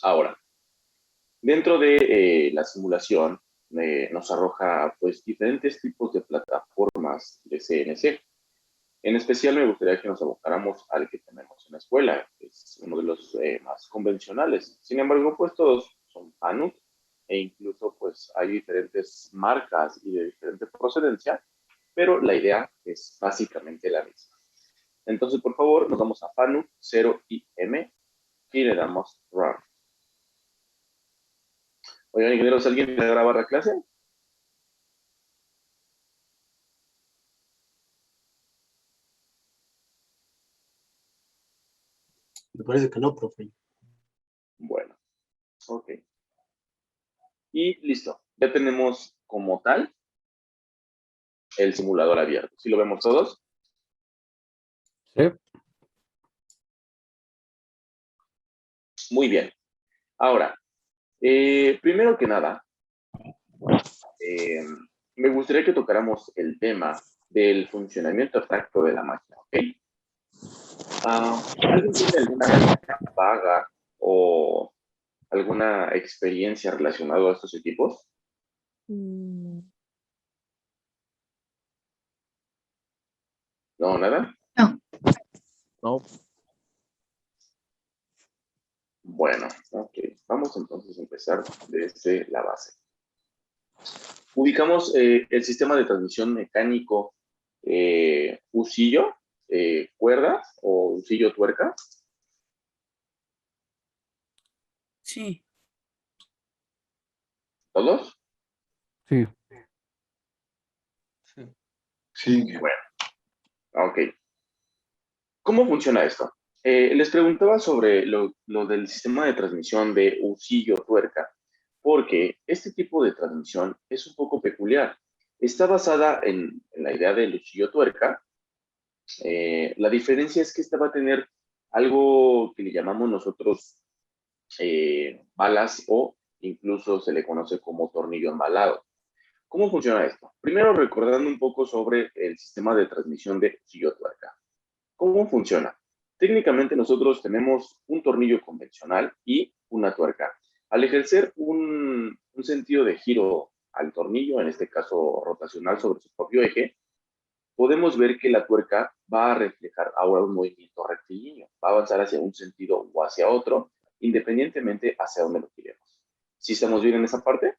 Ahora, dentro de la simulación nos arroja pues diferentes tipos de plataformas de CNC. En especial me gustaría que nos abocáramos al que tenemos en la escuela, que es uno de los más convencionales. Sin embargo, pues todos son Fanuc e incluso pues hay diferentes marcas y de diferente procedencia, pero la idea es básicamente la misma. Entonces, por favor, nos vamos a Fanuc 0IM y le damos Run. Oigan, ingenieros, ¿alguien quiere grabar la clase? Me parece que no, profe. Bueno, ok. Y listo. Ya tenemos como tal el simulador abierto. ¿Sí lo vemos todos? Sí. Muy bien. Ahora, primero que nada, me gustaría que tocáramos el tema del funcionamiento abstracto de la máquina, ¿ok? ¿Alguien tiene alguna vaga o alguna experiencia relacionada a estos equipos? ¿No, nada? No. No. Bueno, ok. Vamos entonces a empezar desde la base. Ubicamos el sistema de transmisión mecánico usillo, cuerdas o usillo tuerca. Sí. ¿Todos? Sí. Sí. Bueno, ok. ¿Cómo funciona esto? Les preguntaba sobre lo del sistema de transmisión de usillo tuerca, porque este tipo de transmisión es un poco peculiar. Está basada en la idea del usillo tuerca. La diferencia es que esta va a tener algo que le llamamos nosotros balas o incluso se le conoce como tornillo embalado. ¿Cómo funciona esto? Primero recordando un poco sobre el sistema de transmisión de usillo tuerca. ¿Cómo funciona? Técnicamente nosotros tenemos un tornillo convencional y una tuerca. Al ejercer un sentido de giro al tornillo, en este caso rotacional sobre su propio eje, podemos ver que la tuerca va a reflejar ahora un movimiento rectilíneo, va a avanzar hacia un sentido o hacia otro, independientemente hacia dónde lo queremos. ¿Sí estamos bien en esa parte?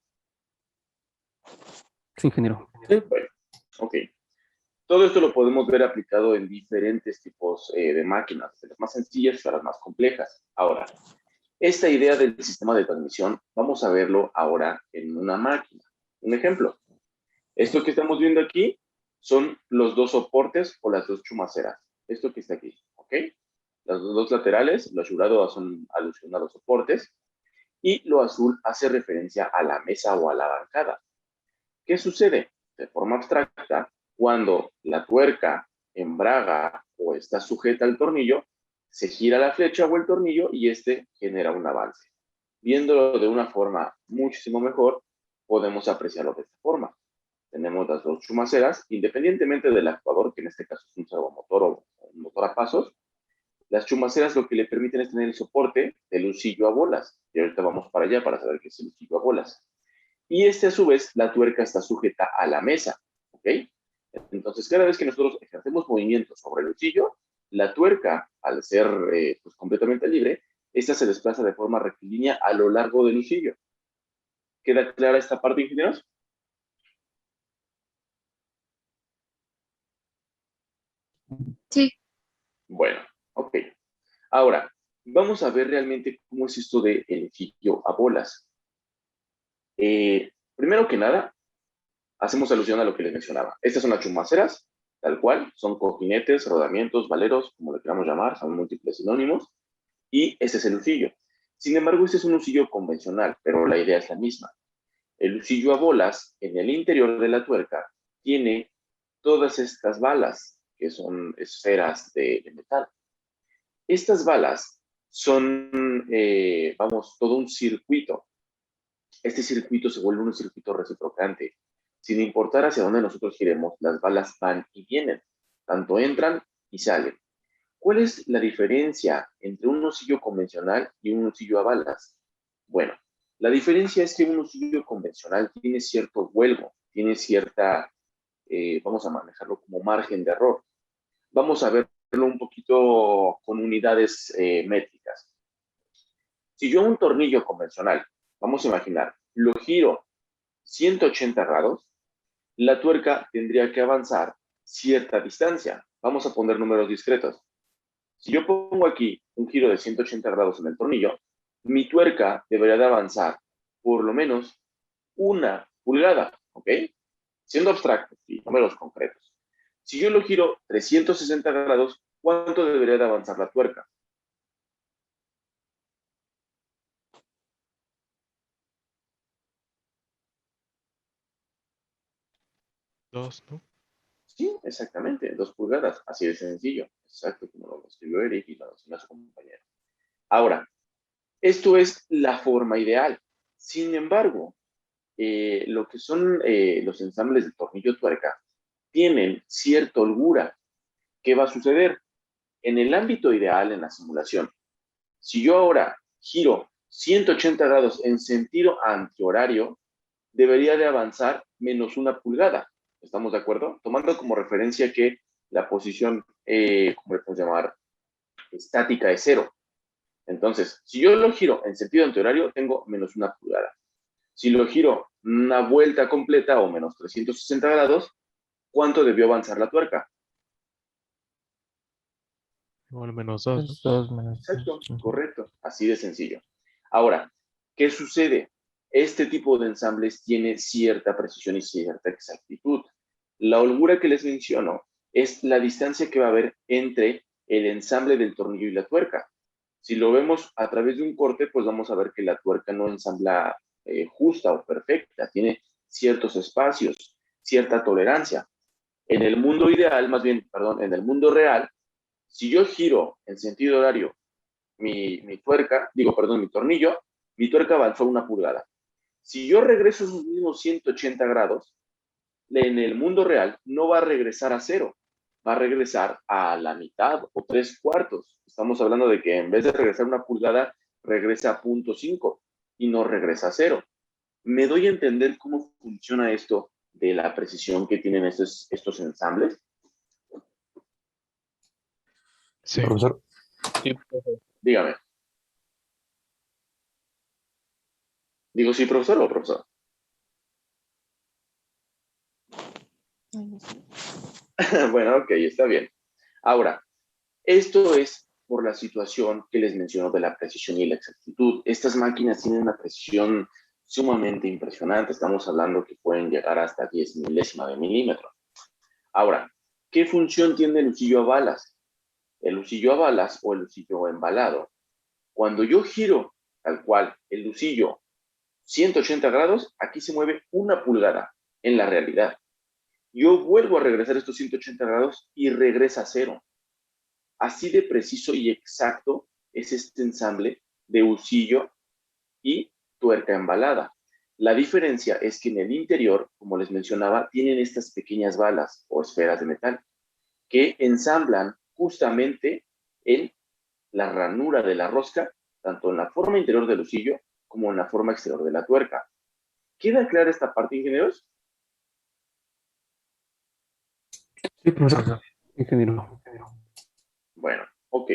Sí, ingeniero. Sí. Bueno, ok. Todo esto lo podemos ver aplicado en diferentes tipos de máquinas, de las más sencillas hasta las más complejas. Ahora, esta idea del sistema de transmisión, vamos a verlo ahora en una máquina. Un ejemplo, esto que estamos viendo aquí son los dos soportes o las dos chumaceras. Esto que está aquí, ¿ok? Los dos laterales, lo azulado son alusión a los soportes y lo azul hace referencia a la mesa o a la bancada. ¿Qué sucede? De forma abstracta, cuando la tuerca embraga o está sujeta al tornillo, se gira la flecha o el tornillo y este genera un avance. Viéndolo de una forma muchísimo mejor, podemos apreciarlo de esta forma. Tenemos las dos chumaceras, independientemente del actuador, que en este caso es un servomotor o un motor a pasos. Las chumaceras lo que le permiten es tener el soporte del usillo a bolas. Y ahorita vamos para allá para saber qué es el usillo a bolas. Y este, a su vez, la tuerca está sujeta a la mesa, ¿ok? Entonces, cada vez que nosotros ejercemos movimientos sobre el usillo, la tuerca, al ser pues, completamente libre, esta se desplaza de forma rectilínea a lo largo del usillo. ¿Queda clara esta parte, ingenieros? Sí. Bueno, ok. Ahora, vamos a ver realmente cómo es esto del usillo a bolas. Primero que nada, hacemos alusión a lo que les mencionaba. Estas son las chumaceras, tal cual, son cojinetes, rodamientos, valeros, como le queramos llamar, son múltiples sinónimos, y este es el usillo. Sin embargo, este es un usillo convencional, pero la idea es la misma. El usillo a bolas, en el interior de la tuerca, tiene todas estas balas, que son esferas de metal. Estas balas son, vamos, todo un circuito. Este circuito se vuelve un circuito reciprocante. Sin importar hacia dónde nosotros giremos, las balas van y vienen, tanto entran y salen. ¿Cuál es la diferencia entre un usillo convencional y un usillo a balas? Bueno, la diferencia es que un lucillo convencional tiene cierto vuelvo, tiene cierta, vamos a manejarlo como margen de error. Vamos a verlo un poquito con unidades métricas. Si yo un tornillo convencional, vamos a imaginar, lo giro 180 grados, la tuerca tendría que avanzar cierta distancia. Vamos a poner números discretos. Si yo pongo aquí un giro de 180 grados en el tornillo, mi tuerca debería de avanzar por lo menos 1 pulgada, ¿ok? Siendo abstractos y números concretos. Si yo lo giro 360 grados, ¿cuánto debería de avanzar la tuerca? 2, ¿no? Sí, exactamente, 2 pulgadas, así de sencillo. Exacto, como lo escribió Eric y lo enseñó su compañero. Ahora, esto es la forma ideal. Sin embargo, lo que son los ensambles de tornillo tuerca tienen cierta holgura. ¿Qué va a suceder? En el ámbito ideal, en la simulación, si yo ahora giro 180 grados en sentido antihorario, debería de avanzar menos 1 pulgada. ¿Estamos de acuerdo? Tomando como referencia que la posición, ¿cómo le podemos llamar? Estática es 0. Entonces, si yo lo giro en sentido antihorario, tengo menos 1 pulgada. Si lo giro una vuelta completa o menos 360 grados, ¿cuánto debió avanzar la tuerca? Igual menos 2, ¿no? Es 2 menos Exacto, 2. correcto, así de sencillo. Ahora, ¿qué sucede? Este tipo de ensambles tiene cierta precisión y cierta exactitud. La holgura que les menciono es la distancia que va a haber entre el ensamble del tornillo y la tuerca. Si lo vemos a través de un corte, pues vamos a ver que la tuerca no ensambla justa o perfecta, tiene ciertos espacios, cierta tolerancia. En el mundo ideal, más bien, perdón, en el mundo real, si yo giro en sentido horario mi tuerca, digo, perdón, mi tuerca avanzó 1 pulgada. Si yo regreso esos mismos 180 grados, en el mundo real no va a regresar a 0, va a regresar a la mitad o 3/4. Estamos hablando de que en vez de regresar 1 pulgada, regresa a 0.5 y no regresa a 0. ¿Me doy a entender cómo funciona esto de la precisión que tienen estos ensambles? Sí. Profesor, Dígame. Digo, sí, profesor o profesor. Bueno, ok, está bien. Ahora, esto es por la situación que les menciono de la precisión y la exactitud. Estas máquinas tienen una precisión sumamente impresionante. Estamos hablando que pueden llegar hasta 10 milésima de milímetro. Ahora, ¿qué función tiene el lucillo a balas? El lucillo a balas o el lucillo embalado. Cuando yo giro tal cual el lucillo 180 grados, aquí se mueve 1 pulgada en la realidad. Yo vuelvo a regresar estos 180 grados y regresa a 0. Así de preciso y exacto es este ensamble de husillo y tuerca embalada. La diferencia es que en el interior, como les mencionaba, tienen estas pequeñas balas o esferas de metal que ensamblan justamente en la ranura de la rosca, tanto en la forma interior del husillo como en la forma exterior de la tuerca. ¿Queda clara esta parte, ingenieros? sí, profesor. Ingeniero. Bueno, ok.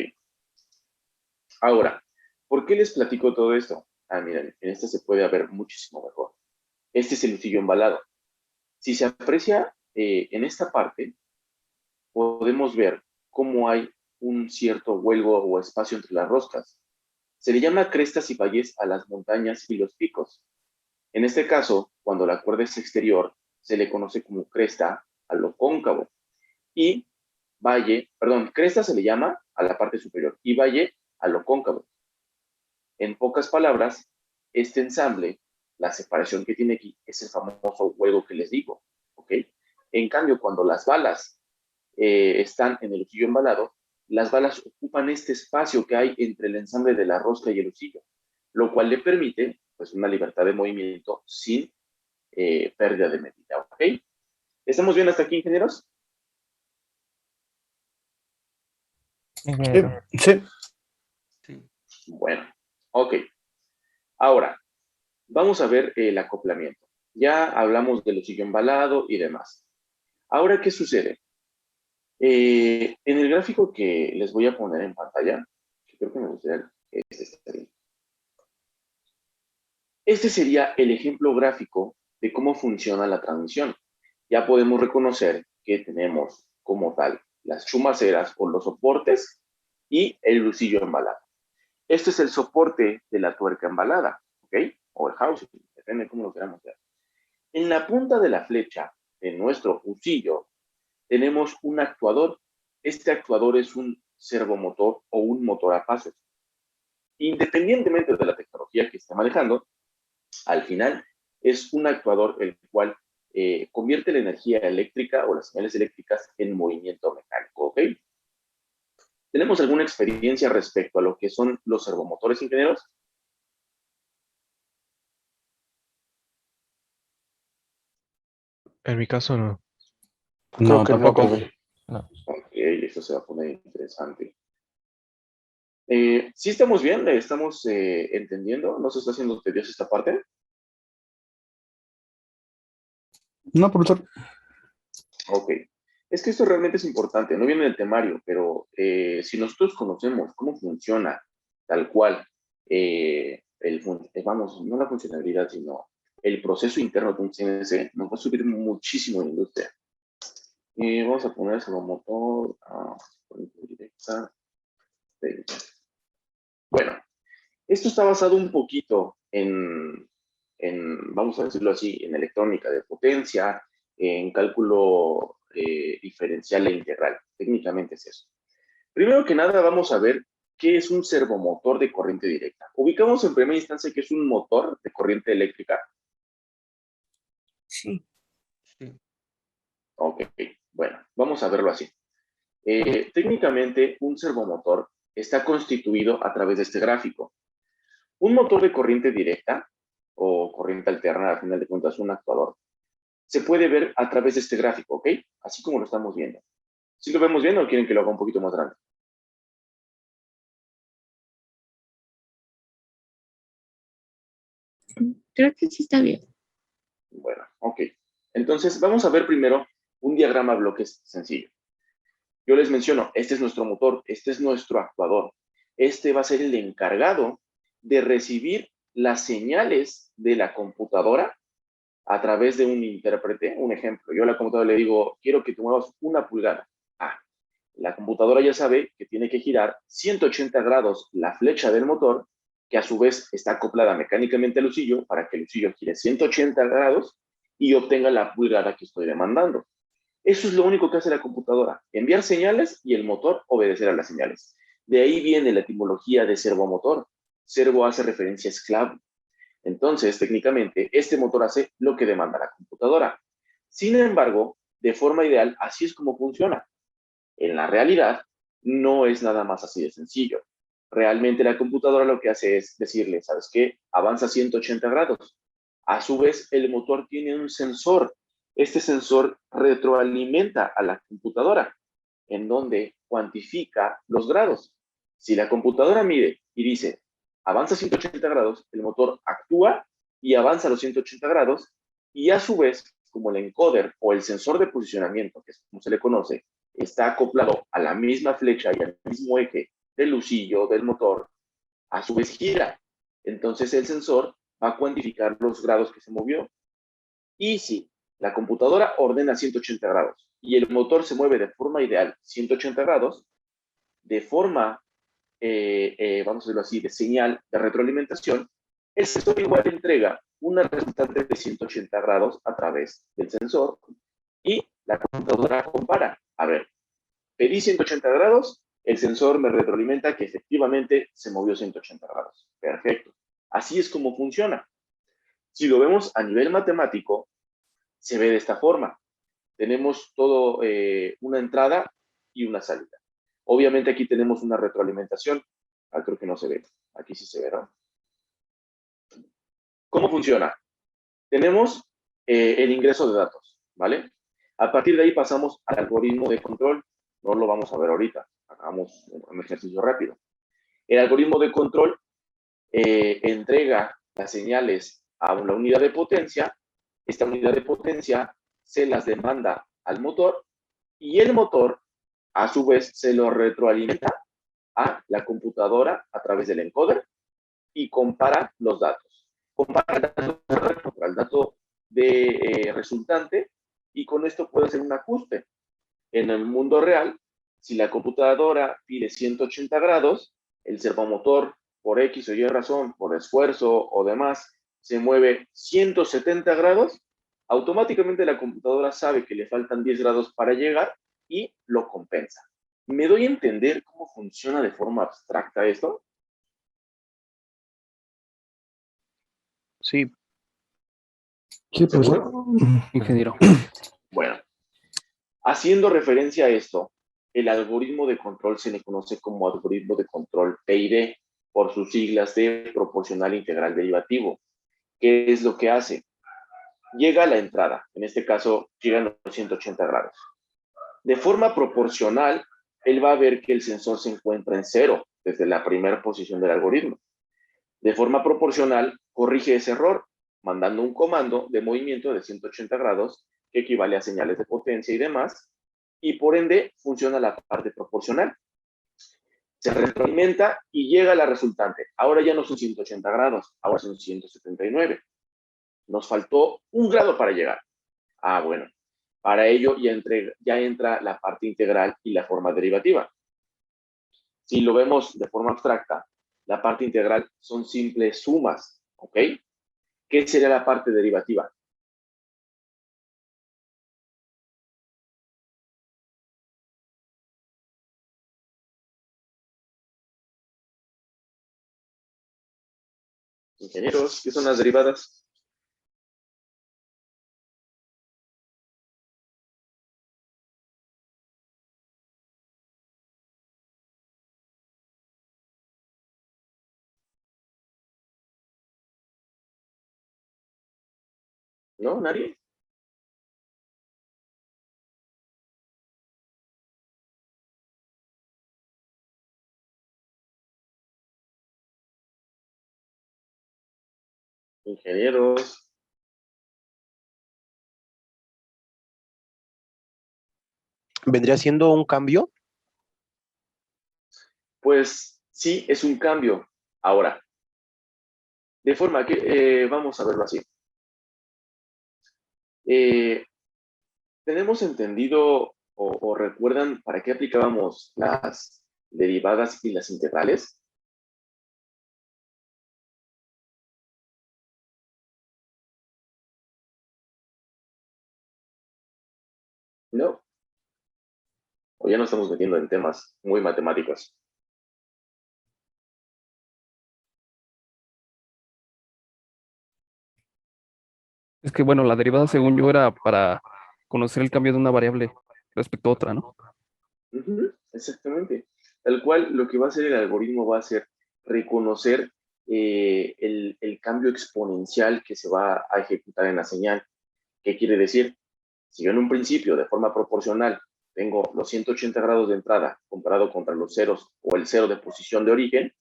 Ahora, ¿por qué les platico todo esto? Ah, miren, en este se puede ver muchísimo mejor. Este es el lucillo embalado. Si se aprecia en esta parte, podemos ver cómo hay un cierto vuelvo o espacio entre las roscas. Se le llama crestas y valles a las montañas y los picos. En este caso, cuando la cuerda es exterior, se le conoce como cresta a lo cóncavo. Y valle, perdón, cresta se le llama a la parte superior y valle a lo cóncavo. En pocas palabras, este ensamble, la separación que tiene aquí, es el famoso huevo que les digo, ¿ok? En cambio, cuando las balas están en el lucillo embalado, las balas ocupan este espacio que hay entre el ensamble de la rosca y el lucillo, lo cual le permite, pues, una libertad de movimiento sin pérdida de medida, ¿ok? ¿Estamos bien hasta aquí, ingenieros? Ingeniero. Sí. Bueno, ok. Ahora, vamos a ver el acoplamiento. Ya hablamos del lucillo embalado y demás. Ahora, ¿qué sucede? En el gráfico que les voy a poner en pantalla, que creo que me gustaría que este sería el ejemplo gráfico de cómo funciona la transmisión. Ya podemos reconocer que tenemos como tal las chumaceras o los soportes y el lucillo embalado. Este es el soporte de la tuerca embalada, ¿ok? O el housing, depende de cómo lo queramos ver. En la punta de la flecha de nuestro fusillo tenemos un actuador. Este actuador es un servomotor o un motor a pasos. Independientemente de la tecnología que esté manejando, al final es un actuador el cual convierte la energía eléctrica o las señales eléctricas en movimiento mecánico, ¿ok? ¿Tenemos alguna experiencia respecto a lo que son los servomotores, ingenieros? En mi caso no. No, Creo que no, tampoco. profe. No. Ok, eso se va a poner interesante. ¿Sí estamos bien? ¿Estamos entendiendo? ¿No se está haciendo tediosa esta parte? No, profesor. Ok. Es que esto realmente es importante. No viene en el temario, pero si nosotros conocemos cómo funciona tal cual, vamos, no la funcionalidad, sino el proceso interno de un CNC, nos va a subir muchísimo en la industria. Vamos a poner el motor a corriente directa. Bueno, esto está basado un poquito vamos a decirlo así, en electrónica de potencia, en cálculo diferencial e integral. Técnicamente es eso. Primero que nada, vamos a ver qué es un servomotor de corriente directa. Ubicamos en primera instancia que es un motor de corriente eléctrica. Sí. Ok, bueno, vamos a verlo así. Técnicamente, un servomotor está constituido a través de este gráfico. Un motor de corriente directa o corriente alterna, al final de cuentas, un actuador, se puede ver a través de este gráfico, ¿ok? Así como lo estamos viendo. ¿Sí lo vemos bien o quieren que lo haga un poquito más grande? Creo que sí está bien. Bueno, ok. Entonces, vamos a ver primero un diagrama bloques sencillo. Yo les menciono, este es nuestro motor, este es nuestro actuador. Este va a ser el encargado de recibir las señales de la computadora a través de un intérprete. Un ejemplo, yo a la computadora le digo, quiero que te muevas 1 pulgada. Ah, la computadora ya sabe que tiene que girar 180 grados la flecha del motor, que a su vez está acoplada mecánicamente al lucillo para que el lucillo gire 180 grados y obtenga la pulgada que estoy demandando. Eso es lo único que hace la computadora, enviar señales y el motor obedecer a las señales. De ahí viene la etimología de servomotor. Servo hace referencia a esclavo. Entonces, técnicamente, este motor hace lo que demanda la computadora. Sin embargo, de forma ideal, así es como funciona. En la realidad, no es nada más así de sencillo. Realmente la computadora lo que hace es decirle, ¿sabes qué? Avanza 180 grados. A su vez, el motor tiene un sensor. Este sensor retroalimenta a la computadora, en donde cuantifica los grados. Si la computadora mide y dice, avanza 180 grados, el motor actúa y avanza a los 180 grados, y a su vez, como el encoder o el sensor de posicionamiento, que es como se le conoce, está acoplado a la misma flecha y al mismo eje del lucillo del motor, a su vez gira. Entonces el sensor va a cuantificar los grados que se movió. Y si la computadora ordena 180 grados y el motor se mueve de forma ideal 180 grados, de forma, vamos a decirlo así, de señal de retroalimentación, el sensor igual entrega una resultante de 180 grados a través del sensor y la computadora compara. A ver, pedí 180 grados, el sensor me retroalimenta que efectivamente se movió 180 grados. Perfecto. Así es como funciona. Si lo vemos a nivel matemático, se ve de esta forma. Tenemos todo una entrada y una salida. Obviamente aquí tenemos una retroalimentación. Creo que no se ve. Aquí sí se ve, ¿no? ¿Cómo funciona? Tenemos el ingreso de datos, ¿vale? A partir de ahí pasamos al algoritmo de control. No lo vamos a ver ahorita. Hagamos un ejercicio rápido. El algoritmo de control entrega las señales a una unidad de potencia, esta unidad de potencia se las demanda al motor y el motor a su vez se lo retroalimenta a la computadora a través del encoder y compara los datos. Compara el dato contra el dato de resultante y con esto puede hacer un ajuste. En el mundo real, si la computadora pide 180 grados, el servomotor, por X o Y razón, por esfuerzo o demás, se mueve 170 grados, automáticamente la computadora sabe que le faltan 10 grados para llegar y lo compensa. ¿Me doy a entender cómo funciona de forma abstracta esto? Sí, Sí, profesor. ¿Seguro? ingeniero. Bueno, haciendo referencia a esto, el algoritmo de control se le conoce como algoritmo de control PID, por sus siglas de proporcional integral derivativo. ¿Qué es lo que hace? Llega a la entrada, en este caso llegan los 180 grados. De forma proporcional, él va a ver que el sensor se encuentra en cero desde la primera posición del algoritmo. De forma proporcional, corrige ese error, mandando un comando de movimiento de 180 grados que equivale a señales de potencia y demás, y por ende funciona la parte proporcional. Se retroalimenta y llega a la resultante. Ahora ya no son 180 grados, ahora son 179. Nos faltó un grado para llegar. Ah, bueno. Para ello ya entra la parte integral y la forma derivativa. Si lo vemos de forma abstracta, la parte integral son simples sumas, ¿ok? ¿Qué sería la parte derivativa? Ingenieros, ¿qué son las derivadas? ¿No? ¿Nadie? Ingenieros. ¿Vendría siendo un cambio? Pues sí, es un cambio. Ahora, de forma que, vamos a verlo así. ¿Tenemos entendido o recuerdan para qué aplicábamos las derivadas y las integrales? ¿No? O ya nos estamos metiendo en temas muy matemáticos. Es que, bueno, la derivada, según yo, era para conocer el cambio de una variable respecto a otra, ¿no? Exactamente. Tal cual, lo que va a hacer el algoritmo va a ser reconocer el cambio exponencial que se va a ejecutar en la señal. ¿Qué quiere decir? Si yo en un principio, de forma proporcional, tengo los 180 grados de entrada comparado contra los ceros o el cero de posición de origen,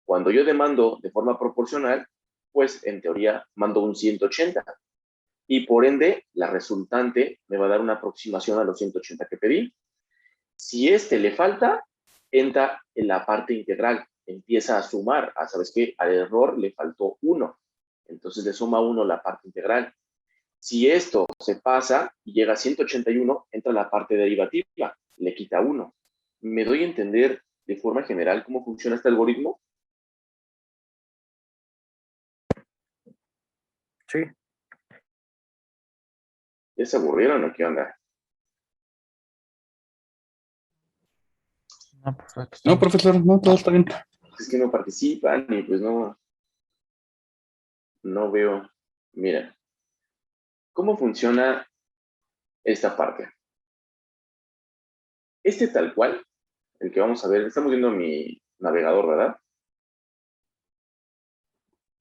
cuando yo demando de forma proporcional, pues en teoría mando un 180. Y por ende, la resultante me va a dar una aproximación a los 180 que pedí. Si este le falta, entra en la parte integral, empieza a sumar. ¿Sabes qué? Al error le faltó 1. Entonces le suma 1 la parte integral. Si esto se pasa y llega a 181, entra la parte derivativa, le quita 1. ¿Me doy a entender de forma general cómo funciona este algoritmo? Sí. ¿Ya se aburrieron o qué onda? No, perfecto. No, profesor, no, todo está bien. Es que no participan y pues no veo. Mira, ¿cómo funciona esta parte? Este tal cual, el que vamos a ver, estamos viendo mi navegador, ¿verdad?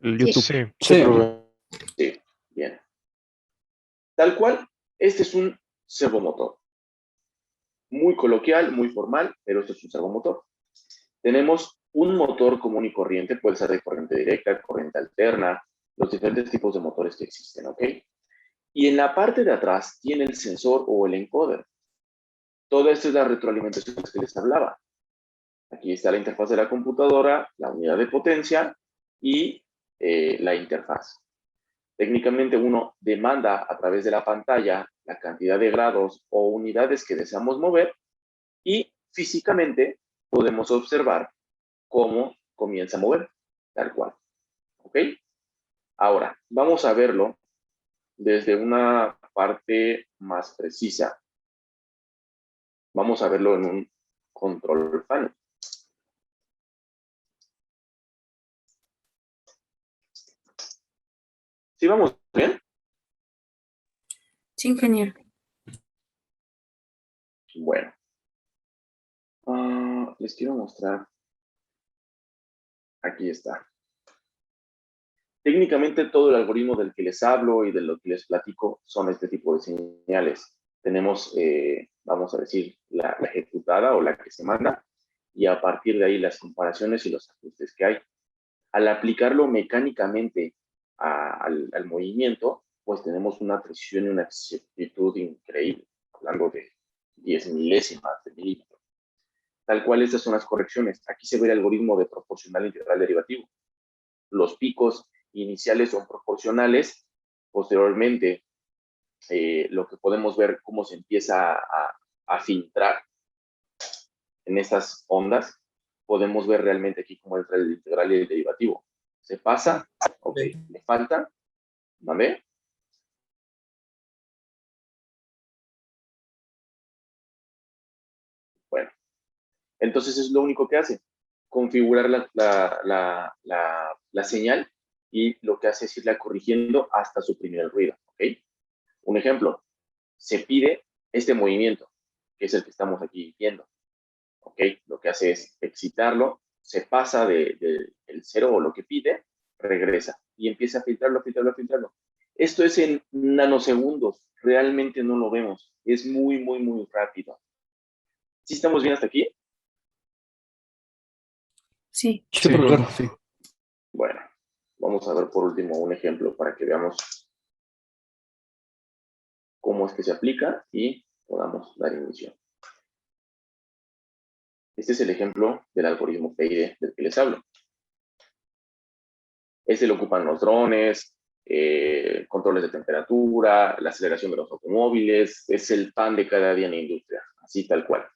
El Sí. YouTube. Sí, Sí, Sí, bien. Tal cual, este es un servomotor. Muy coloquial, muy formal, pero este es un servomotor. Tenemos un motor común y corriente, puede ser de corriente directa, corriente alterna, los diferentes tipos de motores que existen, ¿ok? Y en la parte de atrás tiene el sensor o el encoder. Toda esta es la retroalimentación que les hablaba. Aquí está la interfaz de la computadora, la unidad de potencia y la interfaz. Técnicamente uno demanda a través de la pantalla la cantidad de grados o unidades que deseamos mover y físicamente podemos observar cómo comienza a mover, tal cual. ¿Ok? Ahora, vamos a verlo desde una parte más precisa. Vamos a verlo en un control FANUC. ¿Sí vamos bien? Sí, ingeniero. Bueno. Les quiero mostrar. Aquí está. Técnicamente todo el algoritmo del que les hablo y de lo que les platico son este tipo de señales. Tenemos, vamos a decir, la ejecutada o la que se manda, y a partir de ahí las comparaciones y los ajustes que hay. Al aplicarlo mecánicamente al movimiento, pues tenemos una precisión y una exactitud increíble, hablando de 10 milésimas de milímetro. Tal cual, estas son las correcciones. Aquí se ve el algoritmo de proporcional integral derivativo. Los picos iniciales son proporcionales. Posteriormente, lo que podemos ver cómo se empieza a filtrar en estas ondas, podemos ver realmente aquí cómo entra el integral y el derivativo. Se pasa, ok, le falta, ¿vale? Bueno, entonces es lo único que hace, configurar la señal, y lo que hace es irla corrigiendo hasta suprimir el ruido, ¿ok? Un ejemplo, se pide este movimiento, que es el que estamos aquí viendo, ¿ok? Lo que hace es excitarlo, se pasa del cero o lo que pide, regresa y empieza a filtrarlo, filtrarlo, filtrarlo. Esto es en nanosegundos, realmente no lo vemos, es muy, muy, muy rápido. ¿Sí estamos bien hasta aquí? Sí. Sí, profesor, sí. Bueno, vamos a ver por último un ejemplo para que veamos cómo es que se aplica y podamos dar inicio. Este es el ejemplo del algoritmo PID del que les hablo. Este lo ocupan los drones, controles de temperatura, la aceleración de los automóviles, es el pan de cada día en la industria, así tal cual.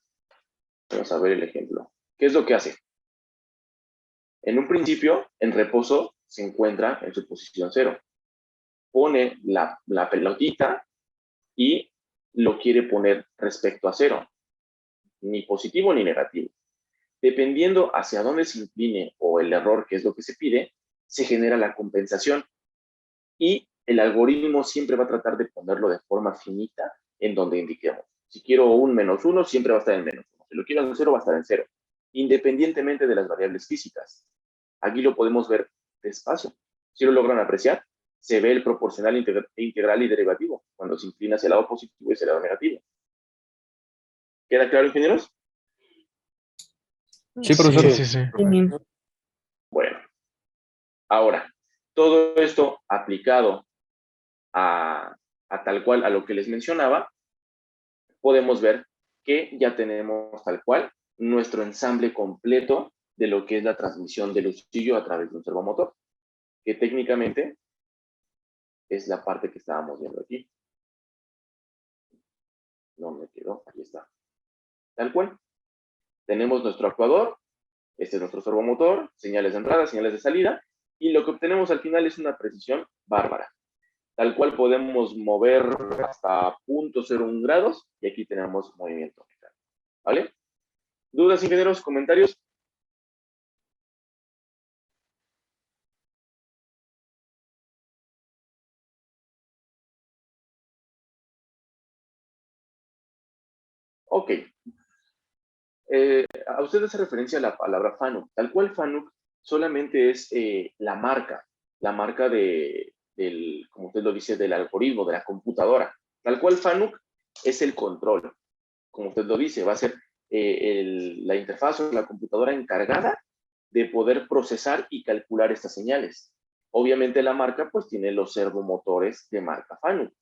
Vamos a ver el ejemplo. ¿Qué es lo que hace? En un principio, en reposo, se encuentra en su posición 0. Pone la pelotita y lo quiere poner respecto a 0, ni positivo ni negativo. Dependiendo hacia dónde se incline o el error, que es lo que se pide, se genera la compensación. Y el algoritmo siempre va a tratar de ponerlo de forma finita en donde indiquemos. Si quiero un -1, siempre va a estar en -1. Si lo quiero en 0, va a estar en 0, independientemente de las variables físicas. Aquí lo podemos ver despacio. Si lo logran apreciar, se ve el proporcional integral y derivativo cuando se inclina hacia el lado positivo y hacia el lado negativo. ¿Queda claro, ingenieros? Sí, profesor. Sí, sí, sí. Bueno, ahora, todo esto aplicado a tal cual a lo que les mencionaba, podemos ver que ya tenemos tal cual nuestro ensamble completo de lo que es la transmisión del lucillo a través de un servomotor, que técnicamente es la parte que estábamos viendo aquí. No me quedó, ahí está. Tal cual. Tenemos nuestro actuador, este es nuestro servomotor, señales de entrada, señales de salida, y lo que obtenemos al final es una precisión bárbara. Tal cual podemos mover hasta 0.01 grados, y aquí tenemos movimiento. ¿Vale? ¿Dudas, ingenieros? ¿Comentarios? Ok. A usted hace referencia a la palabra FANUC. Tal cual FANUC solamente es la marca del, como usted lo dice, del algoritmo, de la computadora. Tal cual FANUC es el control. Como usted lo dice, va a ser la interfaz o la computadora encargada de poder procesar y calcular estas señales. Obviamente la marca pues tiene los servomotores de marca Fanuc.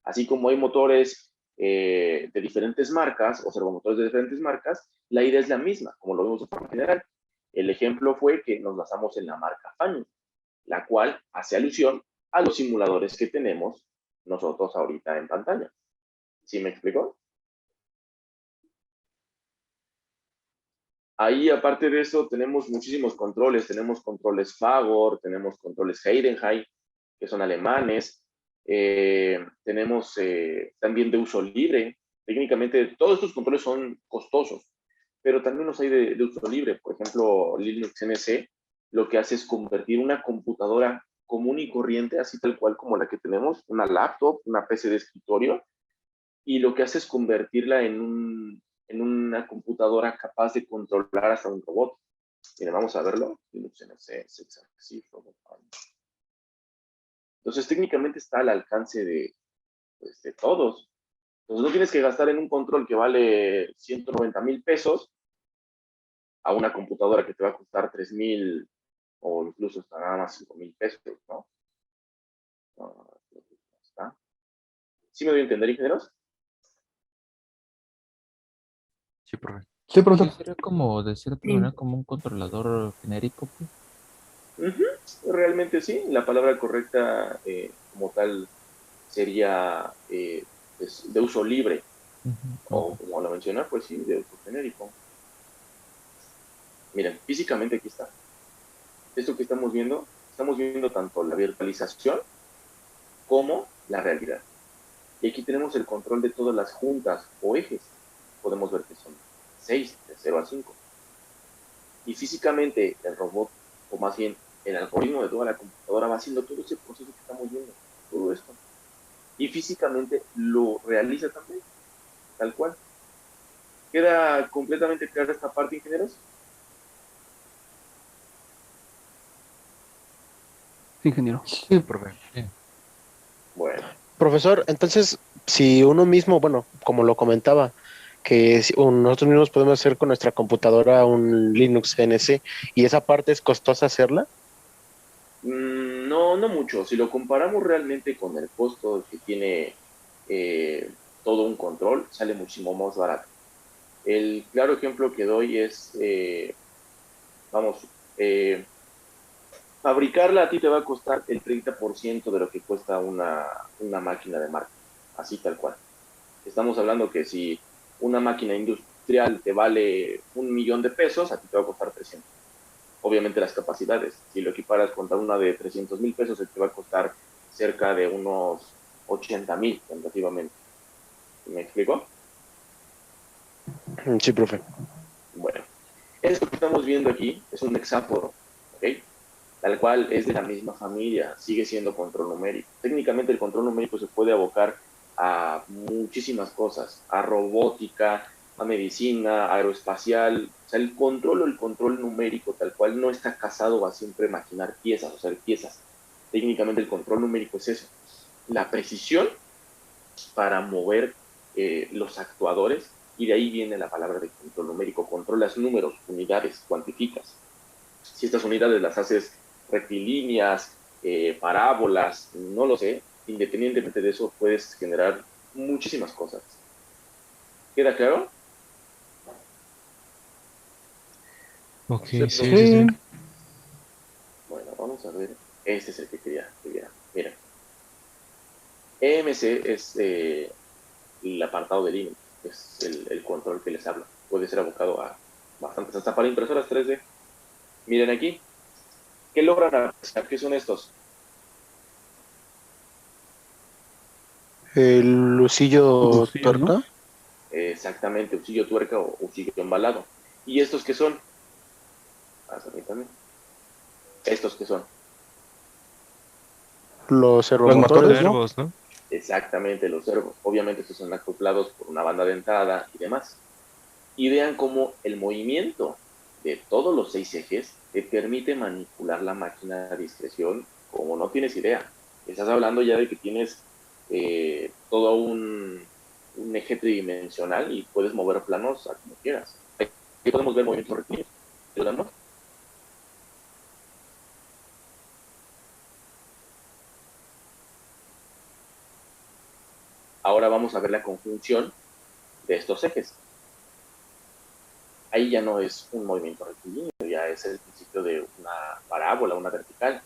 Así como hay motores de diferentes marcas o servomotores de diferentes marcas, la idea es la misma, como lo vemos de forma general. El ejemplo fue que nos basamos en la marca Fanuc, la cual hace alusión a los simuladores que tenemos nosotros ahorita en pantalla. ¿Sí me explicó? Ahí, aparte de eso, tenemos muchísimos controles. Tenemos controles Fagor, tenemos controles Heidenhain, que son alemanes. Tenemos también de uso libre. Técnicamente, todos estos controles son costosos, pero también los hay de uso libre. Por ejemplo, Linux NC lo que hace es convertir una computadora común y corriente, así tal cual como la que tenemos, una laptop, una PC de escritorio, y lo que hace es convertirla en una computadora capaz de controlar hasta un robot. Miren, vamos a verlo. Linux NC, entonces, técnicamente está al alcance pues, de todos. Entonces, no tienes que gastar en un control que vale 190,000 pesos a una computadora que te va a costar 3,000 o incluso hasta nada más 5,000 pesos, ¿no? ¿Está? ¿Sí me doy a entender, ingenieros? Sí, profe. Sí, Sí, profesor. sería como, de cierta Sí. manera, como un controlador genérico, pues. Realmente sí, la palabra correcta como tal sería pues, de uso libre, o Ok. como lo mencioné, pues sí, de uso genérico. Miren, físicamente aquí está. Esto que estamos viendo tanto la virtualización como la realidad. Y aquí tenemos el control de todas las juntas o ejes. Podemos ver que son 6, de 0 a 5. Y físicamente el robot, o más bien el algoritmo de toda la computadora va haciendo todo ese proceso que estamos viendo, todo esto. Y físicamente lo realiza también, tal cual. ¿Queda completamente clara esta parte, ingenieros? Sí, ingeniero. Sí, profe. Sí. Bueno, Profesor, entonces, si uno mismo, bueno, como lo comentaba, que nosotros mismos podemos hacer con nuestra computadora un Linux NC y esa parte es costosa hacerla. no, no mucho. Si lo comparamos realmente con el costo que tiene todo un control, sale muchísimo más barato. El claro ejemplo que doy es, vamos, fabricarla a ti te va a costar el 30% de lo que cuesta una máquina de marca, así tal cual. Estamos hablando que si una máquina industrial te vale 1,000,000 de pesos, a ti te va a costar 300. Obviamente las capacidades, si lo equiparas contra una de 300,000 pesos, te va a costar cerca de unos 80,000, tentativamente. ¿Me explico? Sí, profe. Bueno, esto que estamos viendo aquí es un hexáporo, ¿ok? Tal cual es de la misma familia, sigue siendo control numérico. Técnicamente el control numérico se puede abocar a muchísimas cosas, a robótica, a medicina, aeroespacial. O sea, el control numérico tal cual no está casado a siempre maquinar piezas, o hacer piezas. Técnicamente el control numérico es eso, la precisión para mover los actuadores, y de ahí viene la palabra de control numérico. Controlas números, unidades, cuantificas. Si estas unidades las haces rectilíneas, parábolas, no lo sé, independientemente de eso puedes generar muchísimas cosas. ¿Queda claro? Ok, sí, ¿Cierto? sí, sí. Bueno, vamos a ver. Este es el que quería que vieran. Miren. EMC es el apartado de Linux, es el control que les hablo. Puede ser abocado a bastantes, hasta para impresoras 3D. Miren aquí. ¿Qué logran apreciar? ¿Qué son estos? El lucillo Lucillo, ¿no? tuerca. Exactamente, usillo tuerca o usillo embalado. ¿Y estos qué son? También. ¿Estos qué son? Los servomotores, ¿no? Servos, ¿no? Exactamente, los servos. Obviamente estos son acoplados por una banda de entrada y demás. Y vean cómo el movimiento de todos los 6 ejes te permite manipular la máquina a discreción como no tienes idea. Estás hablando ya de que tienes todo un eje tridimensional y puedes mover planos a como quieras. Aquí podemos ver movimientos rectilíneos. Ahora vamos a ver la conjunción de estos ejes. Ahí ya no es un movimiento rectilíneo, ya es el principio de una parábola, una vertical.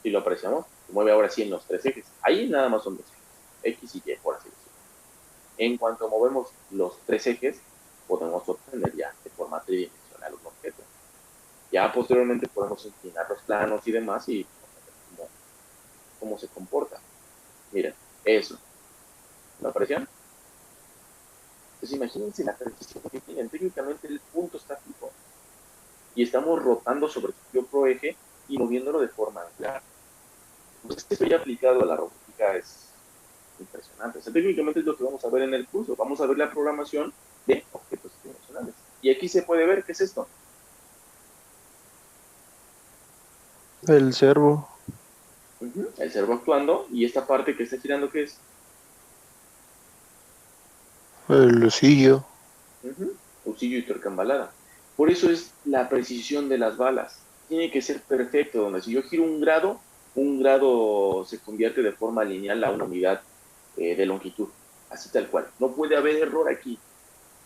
Si lo apreciamos, se mueve ahora sí en los tres ejes. Ahí nada más son dos ejes, X y Y, por así decirlo. En cuanto movemos los tres ejes, podemos obtener ya de forma tridimensional un objeto. Ya posteriormente podemos inclinar los planos y demás y ver cómo se comporta. Miren, eso. ¿Lo aprecian? Pues imagínense la precisión que tienen. Técnicamente el punto está fijo. Y estamos rotando sobre su propio eje y moviéndolo de forma angular. Pues esto ya aplicado a la robótica es impresionante. O sea, técnicamente es lo que vamos a ver en el curso. Vamos a ver la programación de objetos tridimensionales. Y aquí se puede ver qué es esto. El servo. El servo actuando y esta parte que está girando, ¿qué es? El lucillo. Usillo y tuerca embalada. Por eso es la precisión de las balas. Tiene que ser perfecto, donde si yo giro un grado se convierte de forma lineal a una unidad de longitud. Así tal cual. No puede haber error aquí,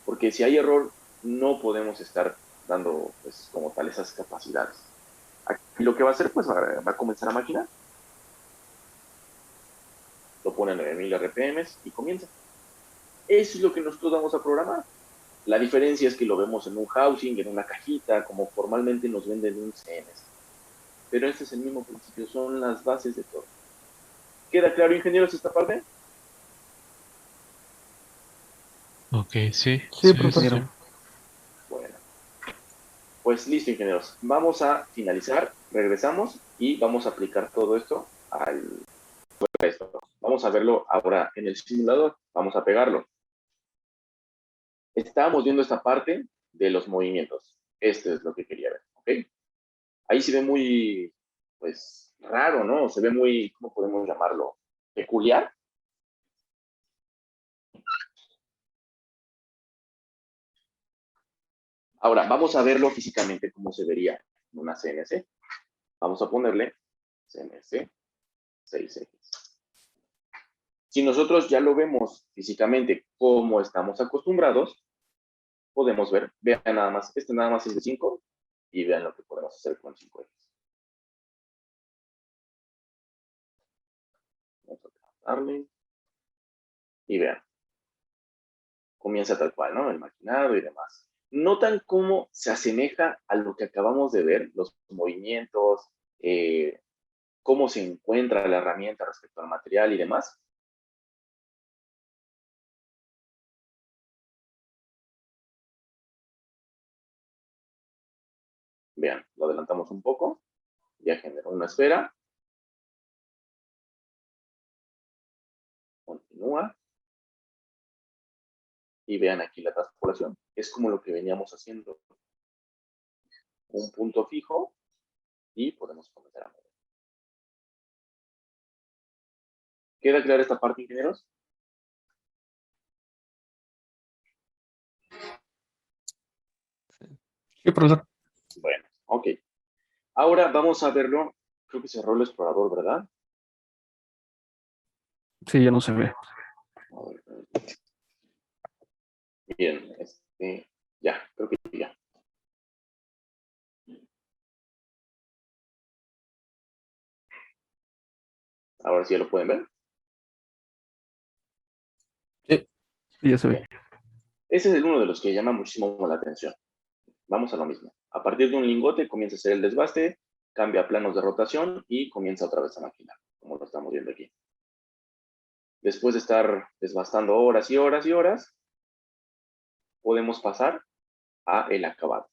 porque si hay error, no podemos estar dando, pues, como tal, esas capacidades. Aquí lo que va a hacer, pues, va a comenzar a maquinar. Lo pone a 9000 RPM y comienza. Eso es lo que nosotros vamos a programar. La diferencia es que lo vemos en un housing, en una cajita, como formalmente nos venden un CNC. Pero este es el mismo principio, son las bases de todo. ¿Queda claro, ingenieros, esta parte? Ok, sí. Sí, profesor. Ingeniero. Bueno, pues listo, ingenieros. Vamos a finalizar, regresamos y vamos a aplicar todo esto al esto. Vamos a verlo ahora en el simulador. Vamos a pegarlo. Estábamos viendo esta parte de los movimientos. Esto es lo que quería ver, ¿ok? Ahí se ve muy, pues, raro, ¿no? Se ve muy, ¿cómo podemos llamarlo? Peculiar. Ahora, vamos a verlo físicamente cómo se vería en una CNC. Vamos a ponerle CNC 6X. Si nosotros ya lo vemos físicamente como estamos acostumbrados, podemos ver, vean nada más, este nada más es de 5 y vean lo que podemos hacer con 5X. Vamos a darle y vean, comienza tal cual, ¿no? El maquinado y demás. ¿Notan cómo se asemeja a lo que acabamos de ver? Los movimientos, cómo se encuentra la herramienta respecto al material y demás. Vean, lo adelantamos un poco, ya generó una esfera. Continúa. Y vean aquí la transpolación. Es como lo que veníamos haciendo. Un punto fijo y podemos comenzar a mover. ¿Queda clara esta parte, ingenieros? Sí, profesor. Bueno, ok. Ahora vamos a verlo. Creo que cerró el explorador, ¿verdad? Sí, ya no se ve. A ver, bien, ya, creo que ya. Ahora sí ya lo pueden ver. Sí, ya se ve. Ese es uno de los que llama muchísimo la atención. Vamos a lo mismo. A partir de un lingote comienza a hacer el desbaste, cambia planos de rotación y comienza otra vez a maquinar, como lo estamos viendo aquí. Después de estar desbastando horas y horas y horas, podemos pasar a el acabado.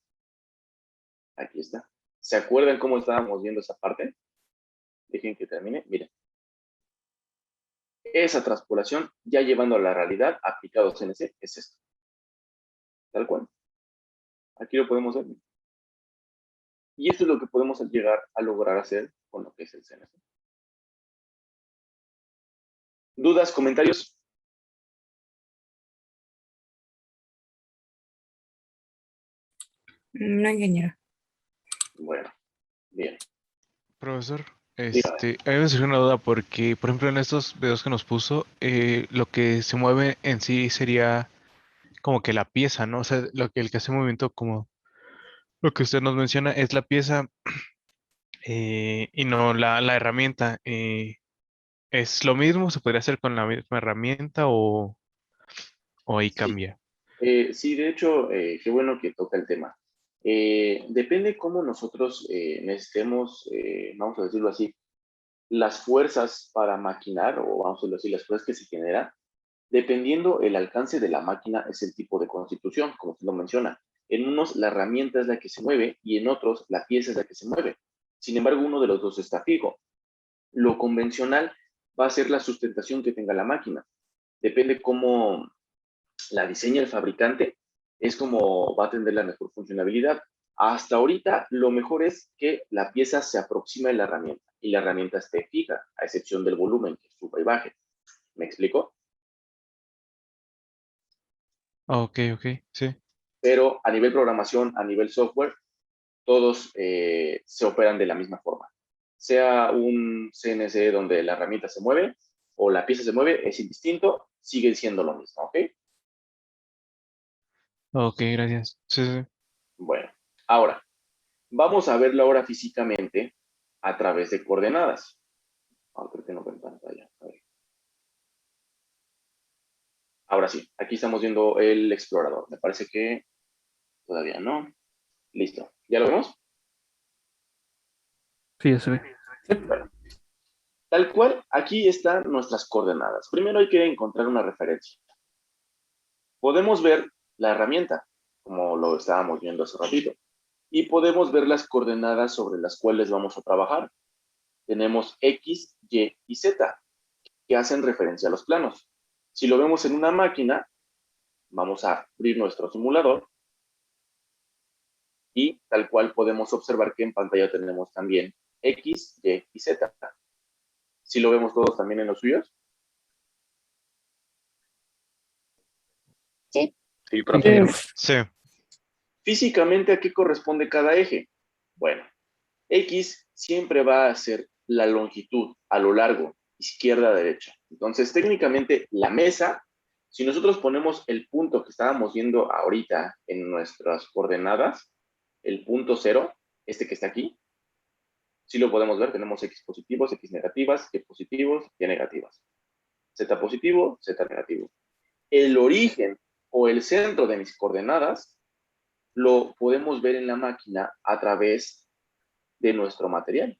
Aquí está. ¿Se acuerdan cómo estábamos viendo esa parte? Dejen que termine. Miren. Esa transpolación, ya llevando a la realidad, aplicado CNC, es esto. Tal cual. Aquí lo podemos ver. Y esto es lo que podemos llegar a lograr hacer con lo que es el CNC. ¿Dudas, comentarios? No, ingeniero. Bueno, bien. Profesor, Dígame. A mí me surgió una duda porque, por ejemplo, en estos videos que nos puso, lo que se mueve en sí sería como que la pieza, ¿no? O sea, el que hace movimiento, como lo que usted nos menciona, es la pieza y no la herramienta. ¿Es lo mismo? ¿Se podría hacer con la misma herramienta o ahí Sí, cambia? sí, de hecho, qué bueno que toca el tema. Depende cómo nosotros necesitemos, vamos a decirlo así, las fuerzas para maquinar, o vamos a decirlo así, las fuerzas que se generan, dependiendo el alcance de la máquina, es el tipo de constitución, como usted lo menciona. En unos la herramienta es la que se mueve y en otros la pieza es la que se mueve. Sin embargo, uno de los dos está fijo. Lo convencional va a ser la sustentación que tenga la máquina. Depende cómo la diseña el fabricante, es como va a tener la mejor funcionalidad. Hasta ahorita, lo mejor es que la pieza se aproxime a la herramienta y la herramienta esté fija, a excepción del volumen, que suba y baje. ¿Me explico? Ah, ok, ok, sí. Pero a nivel programación, a nivel software, todos se operan de la misma forma. Sea un CNC donde la herramienta se mueve o la pieza se mueve, es indistinto, sigue siendo lo mismo, ¿ok? Ok, gracias. Sí, sí. Bueno, ahora, vamos a verlo ahora físicamente a través de coordenadas. Ah, creo que no veo en pantalla. A ver. Ahora sí, aquí estamos viendo el explorador. Me parece que todavía no. Listo. ¿Ya lo vemos? Sí, ya se ve. Bueno, tal cual, aquí están nuestras coordenadas. Primero hay que encontrar una referencia. Podemos ver la herramienta, como lo estábamos viendo hace ratito, y podemos ver las coordenadas sobre las cuales vamos a trabajar. Tenemos X, Y y Z, que hacen referencia a los planos. Si lo vemos en una máquina, vamos a abrir nuestro simulador y tal cual podemos observar que en pantalla tenemos también X, Y y Z. Si lo vemos todos también en los suyos. Sí. Sí, Sí, profe. ingeniero. Sí, Físicamente, ¿a qué corresponde cada eje? Bueno, X siempre va a ser la longitud a lo largo, izquierda a derecha. Entonces, técnicamente, la mesa, si nosotros ponemos el punto que estábamos viendo ahorita en nuestras coordenadas, el punto 0, este que está aquí, si lo podemos ver, tenemos X positivos, X negativas, Y positivos, Y negativas. Z positivo, Z negativo. El origen o el centro de mis coordenadas lo podemos ver en la máquina a través de nuestro material.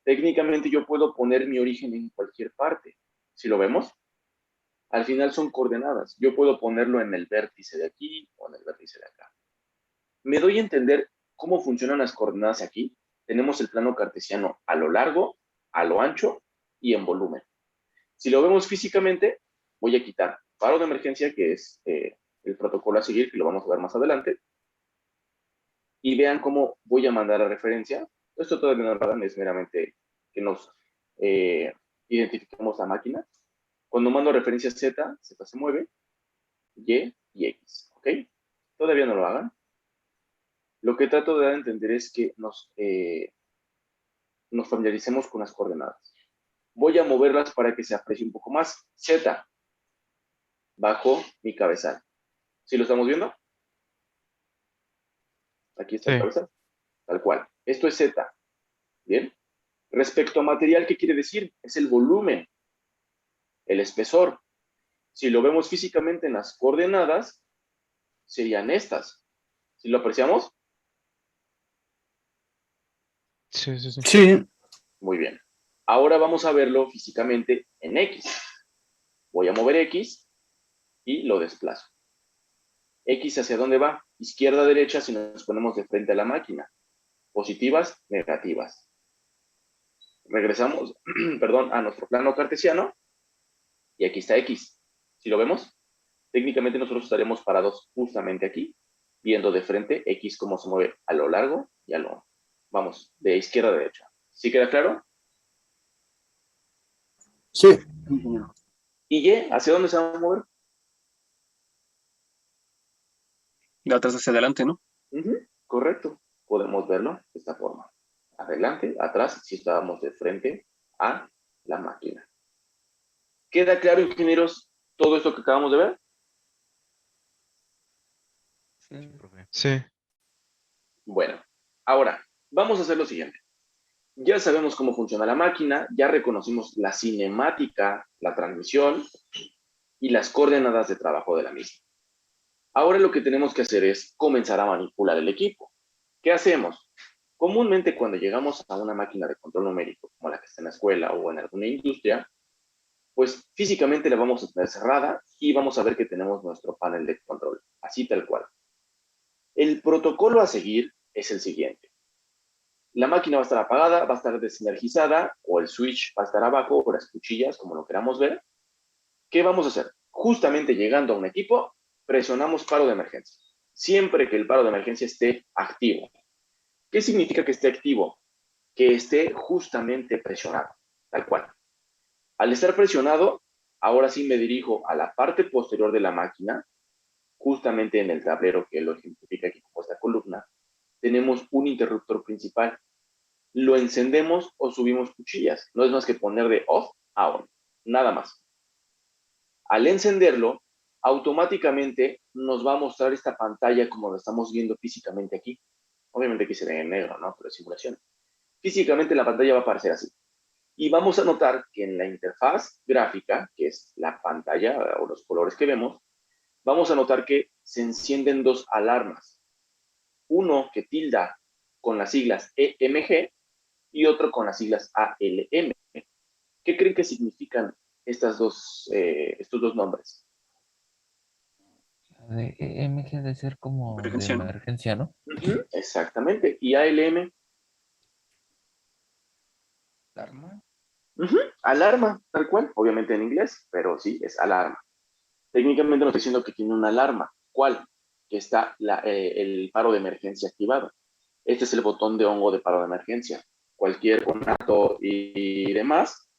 Técnicamente yo puedo poner mi origen en cualquier parte. Si lo vemos, al final son coordenadas. Yo puedo ponerlo en el vértice de aquí o en el vértice de acá. Me doy a entender cómo funcionan las coordenadas aquí. Tenemos el plano cartesiano a lo largo, a lo ancho y en volumen. Si lo vemos físicamente, voy a quitar paro de emergencia, que es el protocolo a seguir, que lo vamos a ver más adelante, y vean cómo voy a mandar a referencia. Esto todavía no lo hagan, es meramente que nos eh, identifiquemos la máquina. Cuando mando referencia Z, Z se mueve, Y X, ¿ok? Todavía no lo hagan. Lo que trato de dar a entender es que nos familiaricemos con las coordenadas. Voy a moverlas para que se aprecie un poco más. Z, bajo mi cabezal. ¿Sí lo estamos viendo? Aquí está el sí. cabezal. Tal cual. Esto es Z. ¿Bien? Respecto a material, ¿qué quiere decir? Es el volumen, el espesor. Si lo vemos físicamente en las coordenadas, serían estas. ¿Sí lo apreciamos? Sí, sí, sí. Sí. Muy bien. Ahora vamos a verlo físicamente en X. Voy a mover X y lo desplazo. X hacia dónde va? Izquierda, derecha si nos ponemos de frente a la máquina. Positivas, negativas. Regresamos, perdón, a nuestro plano cartesiano y aquí está X. ¿Sí lo vemos? Técnicamente nosotros estaremos parados justamente aquí, viendo de frente X cómo se mueve a lo largo y a lo, vamos, de izquierda a derecha. ¿Sí queda claro? Sí. ¿Y Y hacia dónde se va a mover? De atrás hacia adelante, ¿no? Correcto. Podemos verlo de esta forma. adelante, atrás, si estábamos de frente a la máquina. ¿Queda claro, ingenieros, todo esto que acabamos de ver? Sí. Profe. Sí. Bueno, ahora, vamos a hacer lo siguiente. Ya sabemos cómo funciona la máquina, ya reconocimos la cinemática, la transmisión y las coordenadas de trabajo de la misma. Ahora lo que tenemos que hacer es comenzar a manipular el equipo. ¿Qué hacemos? Comúnmente cuando llegamos a una máquina de control numérico, como la que está en la escuela o en alguna industria, pues físicamente la vamos a tener cerrada y vamos a ver que tenemos nuestro panel de control, así tal cual. El protocolo a seguir es el siguiente. La máquina va a estar apagada, va a estar desenergizada, o el switch va a estar abajo, o las cuchillas, como lo queramos ver. ¿Qué vamos a hacer? Justamente llegando a un equipo, presionamos paro de emergencia. Siempre que el paro de emergencia esté activo. ¿Qué significa que esté activo? Que esté justamente presionado, tal cual. Al estar presionado, ahora sí me dirijo a la parte posterior de la máquina, justamente en el tablero que lo ejemplifica aquí como esta columna, tenemos un interruptor principal. Lo encendemos o subimos cuchillas. No es más que poner de off a on, nada más. Al encenderlo, automáticamente nos va a mostrar esta pantalla como lo estamos viendo físicamente aquí. Obviamente aquí se ve en negro, ¿no? Pero es simulación. Físicamente la pantalla va a aparecer así. Y vamos a notar que en la interfaz gráfica, que es la pantalla o los colores que vemos, vamos a notar que se encienden dos alarmas. Uno que tilda con las siglas EMG y otro con las siglas ALM. ¿Qué creen que significan estos dos nombres? La de EMG de ser como de Emergencia, ¿no? emergencia, ¿no? Exactamente. ¿Y ALM? Alarma. Alarma, tal cual. Obviamente en inglés, pero sí, es alarma. Técnicamente nos está diciendo que tiene una alarma. ¿Cuál? Que está el paro de emergencia activado. Este es el botón de hongo de paro de emergencia. Cualquier conato y demás,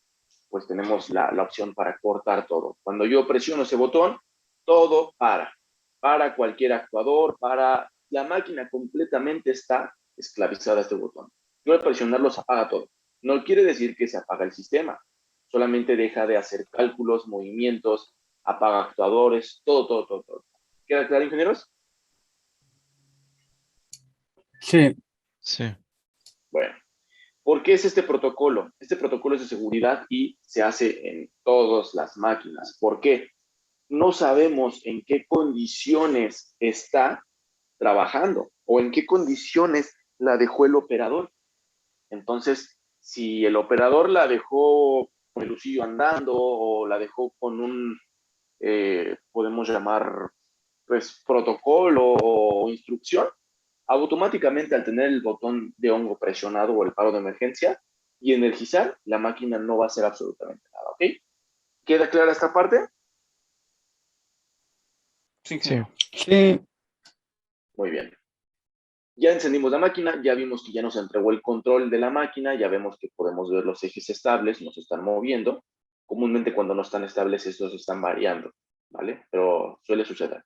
pues tenemos la opción para cortar todo. Cuando yo presiono ese botón, todo para. Para cualquier actuador, para la máquina completamente está esclavizada a este botón. Yo al presionarlo se apaga todo. No quiere decir que se apaga el sistema. Solamente deja de hacer cálculos, movimientos, apaga actuadores, todo. ¿Queda claro, ingenieros? Sí, Sí. Bueno, ¿por qué es este protocolo? Este protocolo es de seguridad y se hace en todas las máquinas. ¿Por qué? No sabemos en qué condiciones está trabajando o en qué condiciones la dejó el operador. Entonces, si el operador la dejó con el lucillo andando o la dejó con un, podemos llamar, pues, protocolo o instrucción, automáticamente al tener el botón de hongo presionado o el paro de emergencia y energizar, la máquina no va a hacer absolutamente nada, ¿ok? ¿Queda clara esta parte? sí, Sí. sí, Muy bien. Ya encendimos la máquina, ya vimos que ya nos entregó el control de la máquina, ya vemos que podemos ver los ejes estables, nos están moviendo. Comúnmente cuando no están estables estos están variando, ¿vale? Pero suele suceder.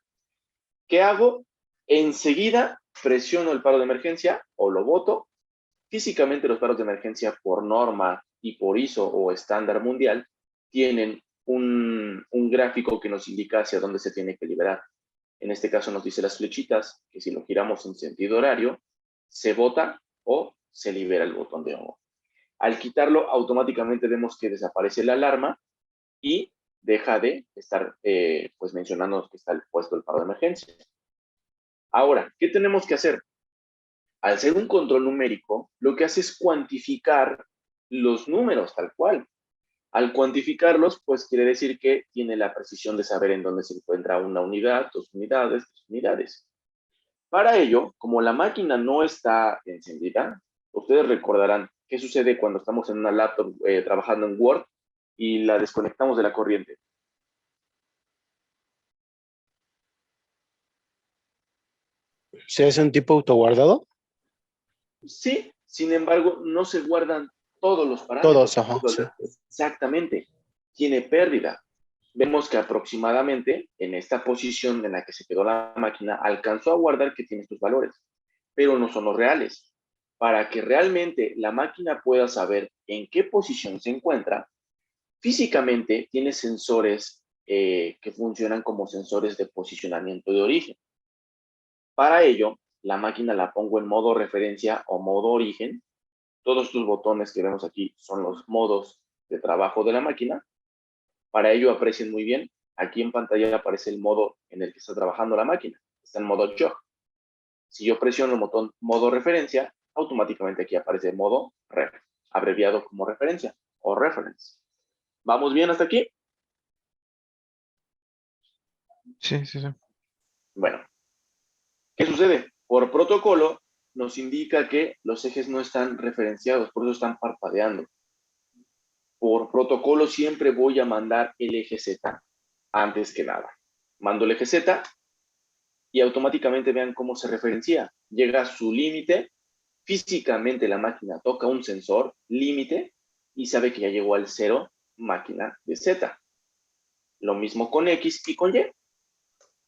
¿Qué hago? Enseguida presiono el paro de emergencia o lo boto. Físicamente los paros de emergencia por norma y por ISO o estándar mundial tienen un gráfico que nos indica hacia dónde se tiene que liberar. En este caso nos dice las flechitas que si lo giramos en sentido horario, se bota o se libera el botón de hongo. Al quitarlo, automáticamente vemos que desaparece la alarma y deja de estar pues mencionando que está puesto el paro de emergencia. Ahora, ¿qué tenemos que hacer? Al ser un control numérico, lo que hace es cuantificar los números tal cual. Al cuantificarlos, pues quiere decir que tiene la precisión de saber en dónde se encuentra una unidad, 2 unidades, 3 unidades. Para ello, como la máquina no está encendida, ustedes recordarán qué sucede cuando estamos en una laptop trabajando en Word y la desconectamos de la corriente. ¿Se hace un tipo autoguardado? Sí, sin embargo, no se guardan todos los parámetros. Todos, ajá, sí. Exactamente. Tiene pérdida. Vemos que aproximadamente en esta posición en la que se quedó la máquina alcanzó a guardar que tiene estos valores, pero no son los reales. para que realmente la máquina pueda saber en qué posición se encuentra, físicamente tiene sensores que funcionan como sensores de posicionamiento de origen. Para ello, la máquina la pongo en modo referencia o modo origen. Todos estos botones que vemos aquí son los modos de trabajo de la máquina. Para ello, aprecien muy bien, aquí en pantalla aparece el modo en el que está trabajando la máquina. Está en modo jog. Si yo presiono el botón modo referencia, automáticamente aquí aparece modo ref, abreviado como referencia o reference. ¿Vamos bien hasta aquí? Sí, sí, sí. Bueno, ¿qué sucede? Por protocolo nos indica que los ejes no están referenciados, por eso están parpadeando. Por protocolo siempre voy a mandar el eje Z antes que nada. Mando el eje Z y automáticamente vean cómo se referencia. Llega a su límite, físicamente la máquina toca un sensor límite y sabe que ya llegó al 0 máquina de Z. Lo mismo con X y con Y.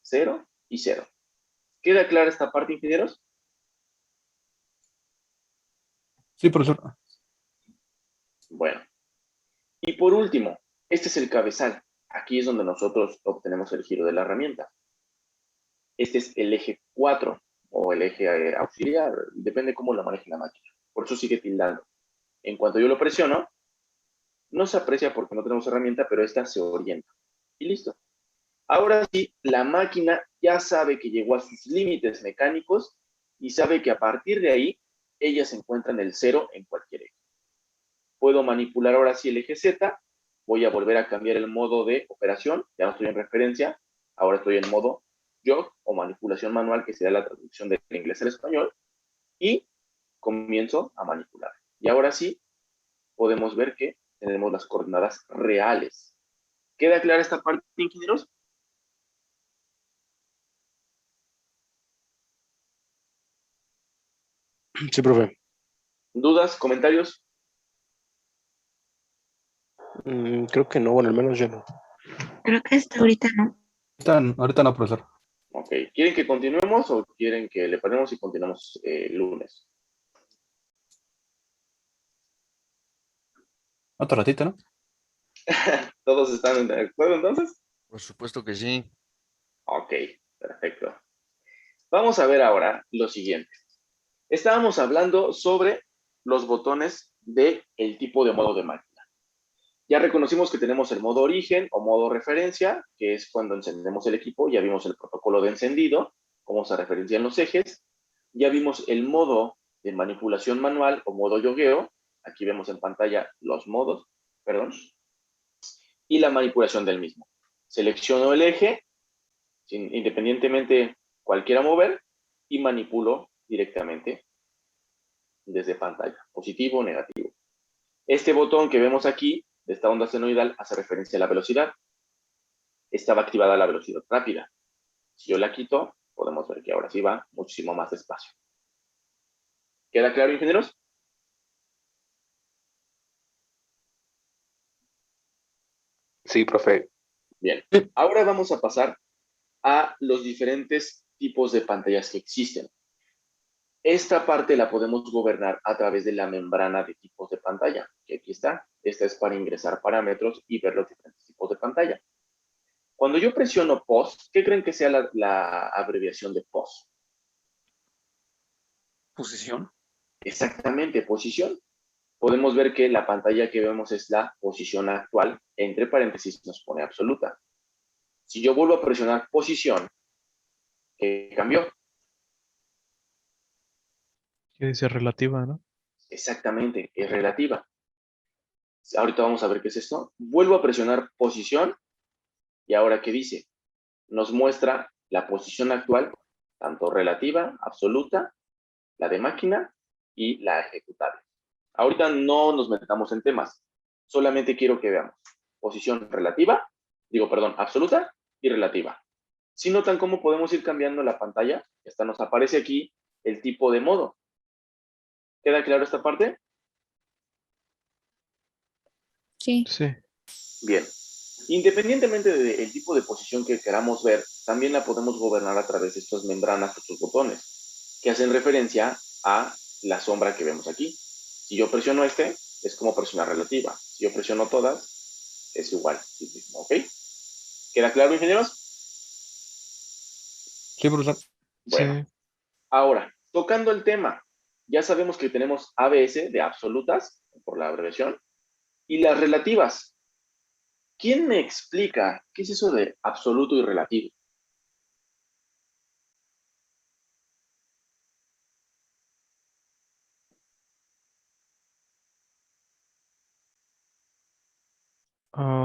0 y 0. ¿Queda clara esta parte, ingenieros? Sí, profesor. Bueno. Y por último, este es el cabezal. Aquí es donde nosotros obtenemos el giro de la herramienta. Este es el eje 4 o el eje auxiliar, depende cómo lo maneje la máquina. Por eso sigue tildando. En cuanto yo lo presiono, no se aprecia porque no tenemos herramienta, pero esta se orienta. Y listo. Ahora sí, la máquina ya sabe que llegó a sus límites mecánicos y sabe que a partir de ahí, ella se encuentra en el 0 en cualquier eje. Puedo manipular ahora sí el eje Z. Voy a volver a cambiar el modo de operación. Ya no estoy en referencia. Ahora estoy en modo jog o manipulación manual, que sería la traducción del inglés al español. Y comienzo a manipular. Y ahora sí, podemos ver que tenemos las coordenadas reales. ¿Queda clara esta parte, ingenieros? Sí, profe. ¿Dudas? ¿Comentarios? Creo que no, bueno, al menos yo no. Creo que hasta ahorita no. Ahorita no, profesor. Ok. ¿Quieren que continuemos o quieren que le paremos y continuemos el lunes? Otro ratito, ¿no? ¿Todos están de acuerdo entonces? Por supuesto que sí. Ok, perfecto. Vamos a ver ahora lo siguiente. Estábamos hablando sobre los botones del tipo de modo de máquina. Ya reconocimos que tenemos el modo origen o modo referencia, que es cuando encendemos el equipo. Ya vimos el protocolo de encendido, cómo se referencian los ejes. Ya vimos el modo de manipulación manual o modo yogueo. Aquí vemos en pantalla los modos, perdón. Y la manipulación del mismo. Selecciono el eje, independientemente cualquiera mover, y manipulo directamente desde pantalla, positivo o negativo. Este botón que vemos aquí, de esta onda senoidal, hace referencia a la velocidad. Estaba activada la velocidad rápida. Si yo la quito, podemos ver que ahora sí va muchísimo más despacio. ¿Queda claro, ingenieros? Sí, profe. Bien. Ahora vamos a pasar a los diferentes tipos de pantallas que existen. Esta parte la podemos gobernar a través de la membrana de tipos de pantalla, que aquí está. Esta es para ingresar parámetros y ver los diferentes tipos de pantalla. Cuando yo presiono POS, ¿qué creen que sea la abreviación de POS? Posición. Exactamente, posición. Podemos ver que la pantalla que vemos es la posición actual, entre paréntesis nos pone absoluta. Si yo vuelvo a presionar posición, ¿qué cambió? Que dice relativa, ¿no? Exactamente, es relativa. Ahorita vamos a ver qué es esto. Vuelvo a presionar posición y ahora ¿qué dice? Nos muestra la posición actual, tanto relativa, absoluta, la de máquina y la ejecutable. Ahorita no nos metamos en temas, solamente quiero que veamos posición relativa, absoluta y relativa. Si notan cómo podemos ir cambiando la pantalla, esta nos aparece aquí el tipo de modo. ¿Queda claro esta parte? Sí. Sí. Bien. Independientemente del tipo de posición que queramos ver, también la podemos gobernar a través de estas membranas, estos botones, que hacen referencia a la sombra que vemos aquí. Si yo presiono este, es como presionar relativa. Si yo presiono todas, es igual. ¿Ok? ¿Queda claro, ingenieros? Sí, profesor. Bueno, Sí. ahora, tocando el tema, ya sabemos que tenemos ABS de absolutas, por la abreviación, y las relativas. ¿Quién me explica qué es eso de absoluto y relativo?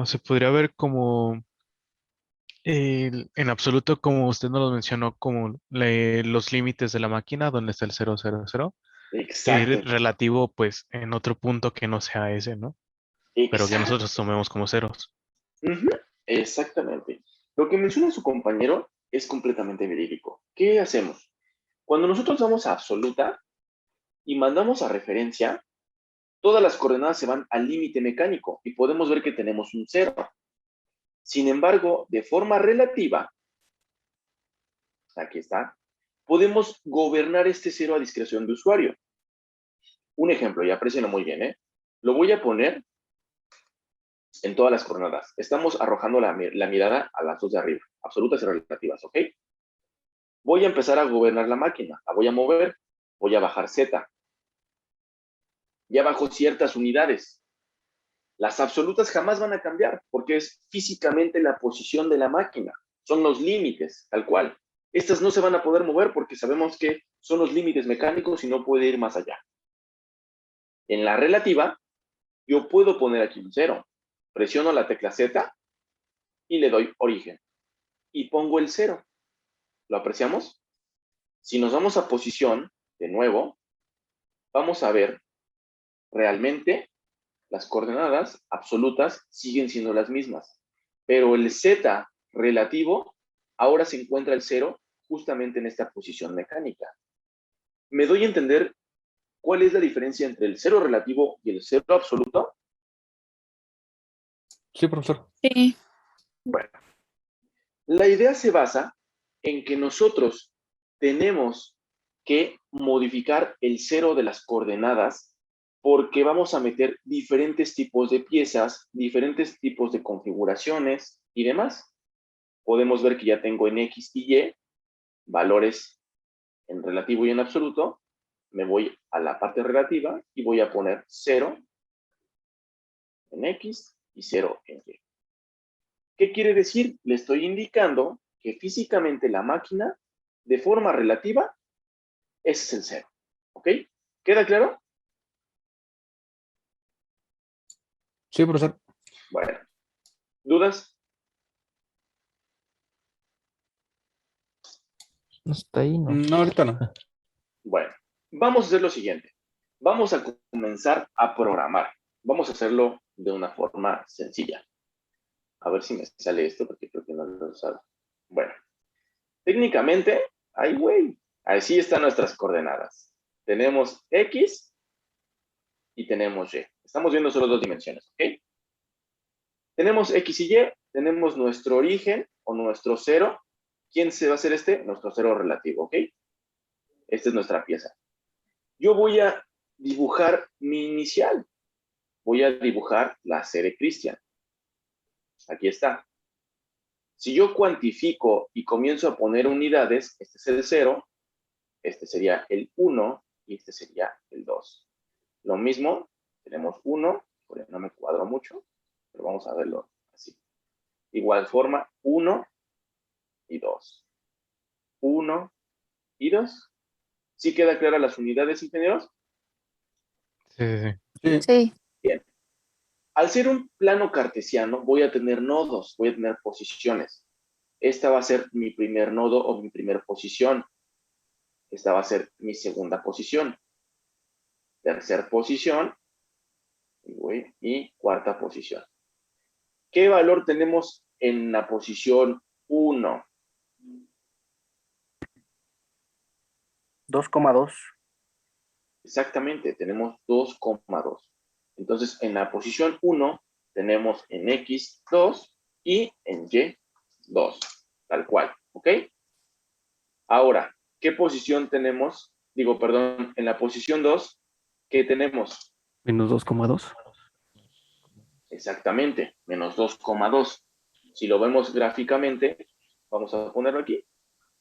Se podría ver como en absoluto, como usted nos lo mencionó, como los límites de la máquina, donde está el 000. Exacto, Relativo, pues, en otro punto que no sea ese, ¿no? Pero que exacto. nosotros tomemos como ceros. Ujú, exactamente. Lo que menciona su compañero es completamente verídico. ¿Qué hacemos? Cuando nosotros vamos a absoluta y mandamos a referencia, todas las coordenadas se van al límite mecánico y podemos ver que tenemos un 0. Sin embargo, de forma relativa, aquí está, podemos gobernar este 0 a discreción de usuario. Un ejemplo, y aprecienlo muy bien, ¿eh? Lo voy a poner en todas las coordenadas. Estamos arrojando la mirada a las dos de arriba, absolutas y relativas, ¿ok? Voy a empezar a gobernar la máquina, la voy a mover, voy a bajar Z. Ya bajo ciertas unidades. Las absolutas jamás van a cambiar porque es físicamente la posición de la máquina. Son los límites, tal cual. Estas no se van a poder mover porque sabemos que son los límites mecánicos y no puede ir más allá. En la relativa, yo puedo poner aquí un 0. Presiono la tecla Z y le doy origen. Y pongo el 0. ¿Lo apreciamos? Si nos vamos a posición, de nuevo, vamos a ver realmente las coordenadas absolutas siguen siendo las mismas, pero el z relativo ahora se encuentra el 0 justamente en esta posición mecánica. ¿Me doy a entender cuál es la diferencia entre el 0 relativo y el 0 absoluto? Sí, profesor. Sí. Bueno, la idea se basa en que nosotros tenemos que modificar el 0 de las coordenadas porque vamos a meter diferentes tipos de piezas, diferentes tipos de configuraciones y demás. Podemos ver que ya tengo en X y Y valores en relativo y en absoluto. Me voy a la parte relativa y voy a poner 0 en X y 0 en Y. ¿Qué quiere decir? Le estoy indicando que físicamente la máquina, de forma relativa, ese es el 0. ¿Ok? ¿Queda claro? Sí, profesor. Bueno. ¿Dudas? No está ahí, ¿no? No, ahorita no. Bueno, vamos a hacer lo siguiente. Vamos a comenzar a programar. Vamos a hacerlo de una forma sencilla. A ver si me sale esto, porque creo que no lo he usado. Bueno, técnicamente, ay, güey, así están nuestras coordenadas. Tenemos X y tenemos Y. Estamos viendo solo dos dimensiones, ¿ok? Tenemos X y Y, tenemos nuestro origen o nuestro 0. ¿Quién se va a hacer este? Nuestro 0 relativo, ¿ok? Esta es nuestra pieza. Yo voy a dibujar mi inicial. Voy a dibujar la C de Cristian. Aquí está. Si yo cuantifico y comienzo a poner unidades, este es el 0, este sería el 1 y este sería el 2. Lo mismo, tenemos 1, no me cuadro mucho, pero vamos a verlo así. Igual forma, 1 y 2. 1 y 2. ¿Sí queda clara las unidades, ingenieros? Sí, sí, Sí. Sí. Bien. Al ser un plano cartesiano, voy a tener nodos, voy a tener posiciones. Esta va a ser mi primer nodo o mi primera posición. Esta va a ser mi segunda posición. Tercera posición y cuarta posición. ¿Qué valor tenemos en la posición 1? 2,2. Exactamente, tenemos 2,2. Entonces, en la posición 1 tenemos en X 2 y en Y 2, tal cual, ¿ok? Ahora, ¿qué posición tenemos digo, perdón, en la posición 2, ¿qué tenemos? Menos 2,2. Exactamente, menos 2,2. Si lo vemos gráficamente, vamos a ponerlo aquí.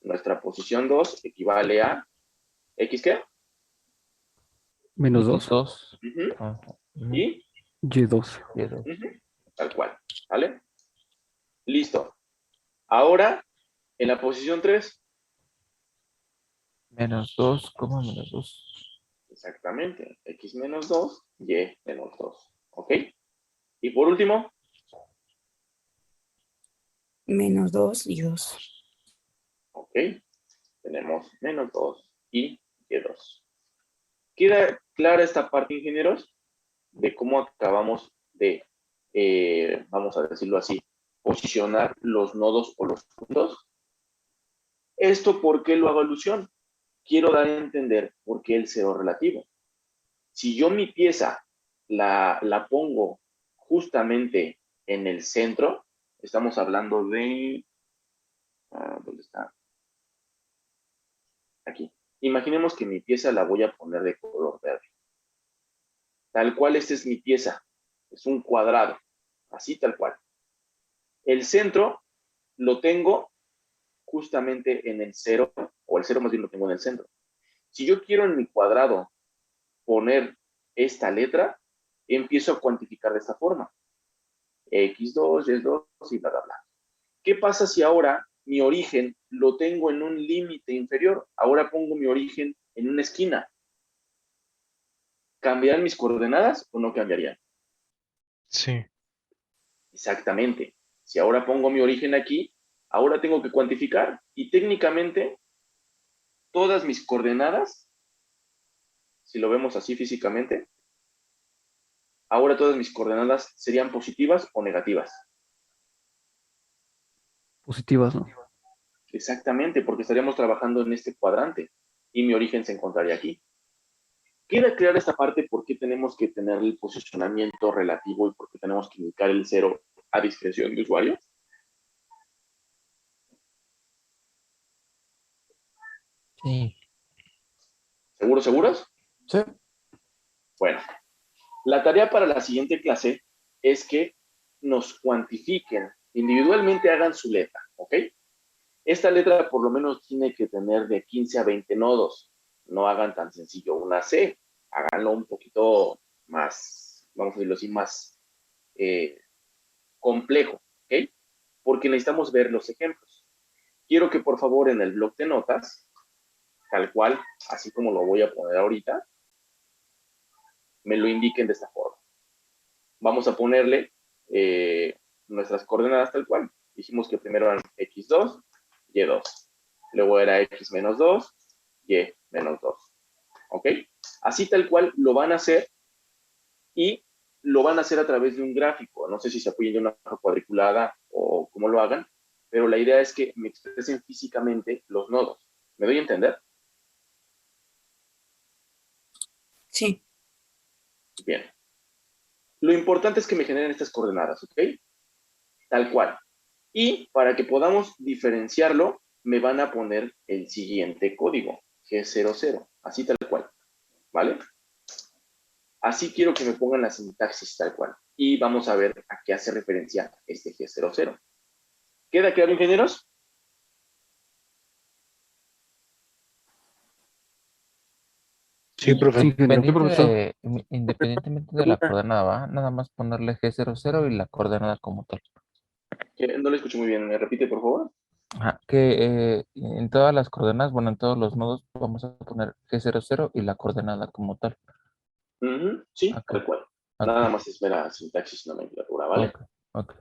Nuestra posición 2 equivale a ¿X qué? Menos 2. X2. Ujú. Ajá. Y Y2. Y2. ujú, tal cual, ¿vale? Listo. Ahora, en la posición 3, Menos 2, ¿cómo menos 2? exactamente, X menos 2, Y menos 2. ¿Ok? Y por último, Menos 2 y 2. ok, tenemos menos 2 y Y2. ¿Queda clara esta parte, ingenieros? De cómo acabamos de, vamos a decirlo así, posicionar los nodos o los puntos. ¿Esto por qué lo hago alusión? Quiero dar a entender por qué el cero relativo. Si yo mi pieza la pongo justamente en el centro, estamos hablando de... ¿dónde está? Aquí. Imaginemos que mi pieza la voy a poner de color verde. Tal cual, esta es mi pieza. Es un cuadrado. Así tal cual. El centro lo tengo justamente en el cero, o el cero más bien lo tengo en el centro. Si yo quiero en mi cuadrado poner esta letra, empiezo a cuantificar de esta forma. X2, Y2 y bla, bla, bla. ¿Qué pasa si ahora mi origen lo tengo en un límite inferior? Ahora pongo mi origen en una esquina. ¿Cambiarán mis coordenadas o no cambiarían? Sí. Exactamente. Si ahora pongo mi origen aquí, ahora tengo que cuantificar y técnicamente todas mis coordenadas, si lo vemos así físicamente, ahora todas mis coordenadas serían positivas o negativas. Positivas, ¿no? Exactamente, porque estaríamos trabajando en este cuadrante y mi origen se encontraría aquí. ¿Queda clara esta parte por qué tenemos que tener el posicionamiento relativo y por qué tenemos que indicar el cero a discreción de usuario? Sí. ¿Seguros, seguros? Sí. Bueno, la tarea para la siguiente clase es que nos cuantifiquen, individualmente hagan su letra, ¿ok? Esta letra por lo menos tiene que tener de 15 a 20 nodos. No hagan tan sencillo una C, háganlo un poquito más, vamos a decirlo así, más complejo, ¿ok? Porque necesitamos ver los ejemplos. Quiero que por favor en el bloc de notas, tal cual, así como lo voy a poner ahorita, me lo indiquen de esta forma. Vamos a ponerle nuestras coordenadas tal cual. Dijimos que primero eran x2, y2. Luego era x menos 2, y menos 2. ¿Ok? Así tal cual lo van a hacer y lo van a hacer a través de un gráfico. No sé si se apoyen de una hoja cuadriculada o cómo lo hagan, pero la idea es que me expresen físicamente los nodos. ¿Me doy a entender? Sí. Bien. Lo importante es que me generen estas coordenadas, ¿ok? Tal cual. Y para que podamos diferenciarlo, me van a poner el siguiente código, G00, así tal cual, ¿vale? Así quiero que me pongan la sintaxis tal cual. Y vamos a ver a qué hace referencia este G00. ¿Queda claro, ingenieros? Sí, profe. Sí, ingeniero. Sí, profesor. Independientemente de la coordenada, ¿va? Nada más ponerle G00 y la coordenada como tal. No lo escucho muy bien. ¿Me repite, por favor? Ajá, que en todas las coordenadas, bueno, en todos los nodos vamos a poner G00 y la coordenada como tal. Sí, Ok, tal cual. ok, Nada más es mera sintaxis, nomenclatura, ¿vale? ok, ok.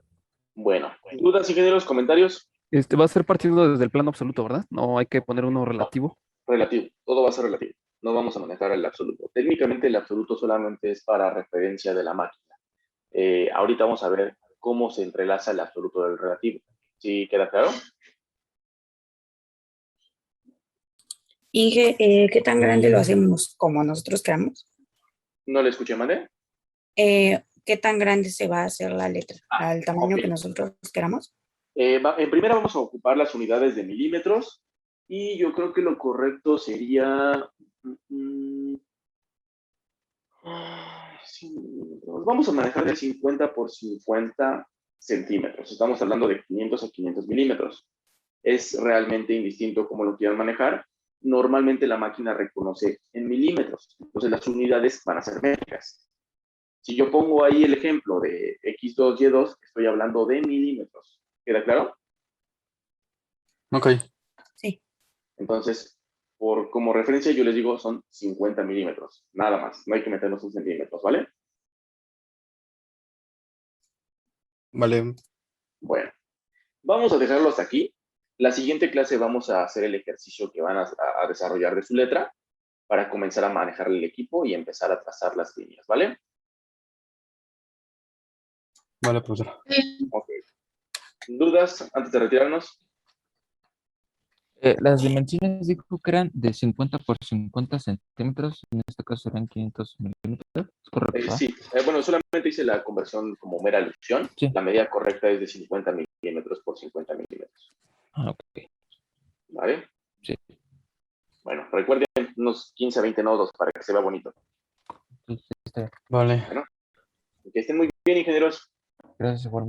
Bueno, ¿dudas, ingenieros, comentarios? Va a ser partiendo desde el plano absoluto, ¿verdad? No hay que poner uno relativo. Relativo, todo va a ser relativo. No vamos a manejar el absoluto. Técnicamente el absoluto solamente es para referencia de la máquina. Ahorita vamos a ver cómo se entrelaza el absoluto del relativo. ¿Sí queda claro? Inge, ¿qué tan grande lo hacemos como nosotros queramos? ¿No le escuché, Mané? ¿Qué tan grande se va a hacer la letra? ¿Al tamaño ok. que nosotros queramos? En primera vamos a ocupar las unidades de milímetros y yo creo que lo correcto sería Sí, vamos a manejar de 50 por 50 centímetros. Estamos hablando de 500 a 500 milímetros. Es realmente indistinto cómo lo quieran manejar. Normalmente la máquina reconoce en milímetros. Entonces las unidades van a ser métricas. Si yo pongo ahí el ejemplo de X2, Y2, estoy hablando de milímetros. ¿Queda claro? Ok. Sí. Entonces, como referencia yo les digo son 50 milímetros. Nada más. No hay que meternos en centímetros, ¿vale? Vale. Bueno, vamos a dejarlo hasta aquí. La siguiente clase vamos a hacer el ejercicio que van a desarrollar de su letra para comenzar a manejar el equipo y empezar a trazar las líneas, ¿vale? Vale, profesor. Ok. ¿Dudas antes de retirarnos? Las dimensiones dijo que eran de 50 por 50 centímetros, en este caso serían 500 milímetros, ¿es correcto? Sí, bueno, solamente hice la conversión como mera alusión. Sí. La medida correcta es de 50 milímetros por 50 milímetros. Ah, ok. ¿Vale? Sí. Bueno, recuerden unos 15 a 20 nodos para que se vea bonito. Sí, está bien. Vale. Bueno, que estén muy bien, ingenieros. Gracias igualmente.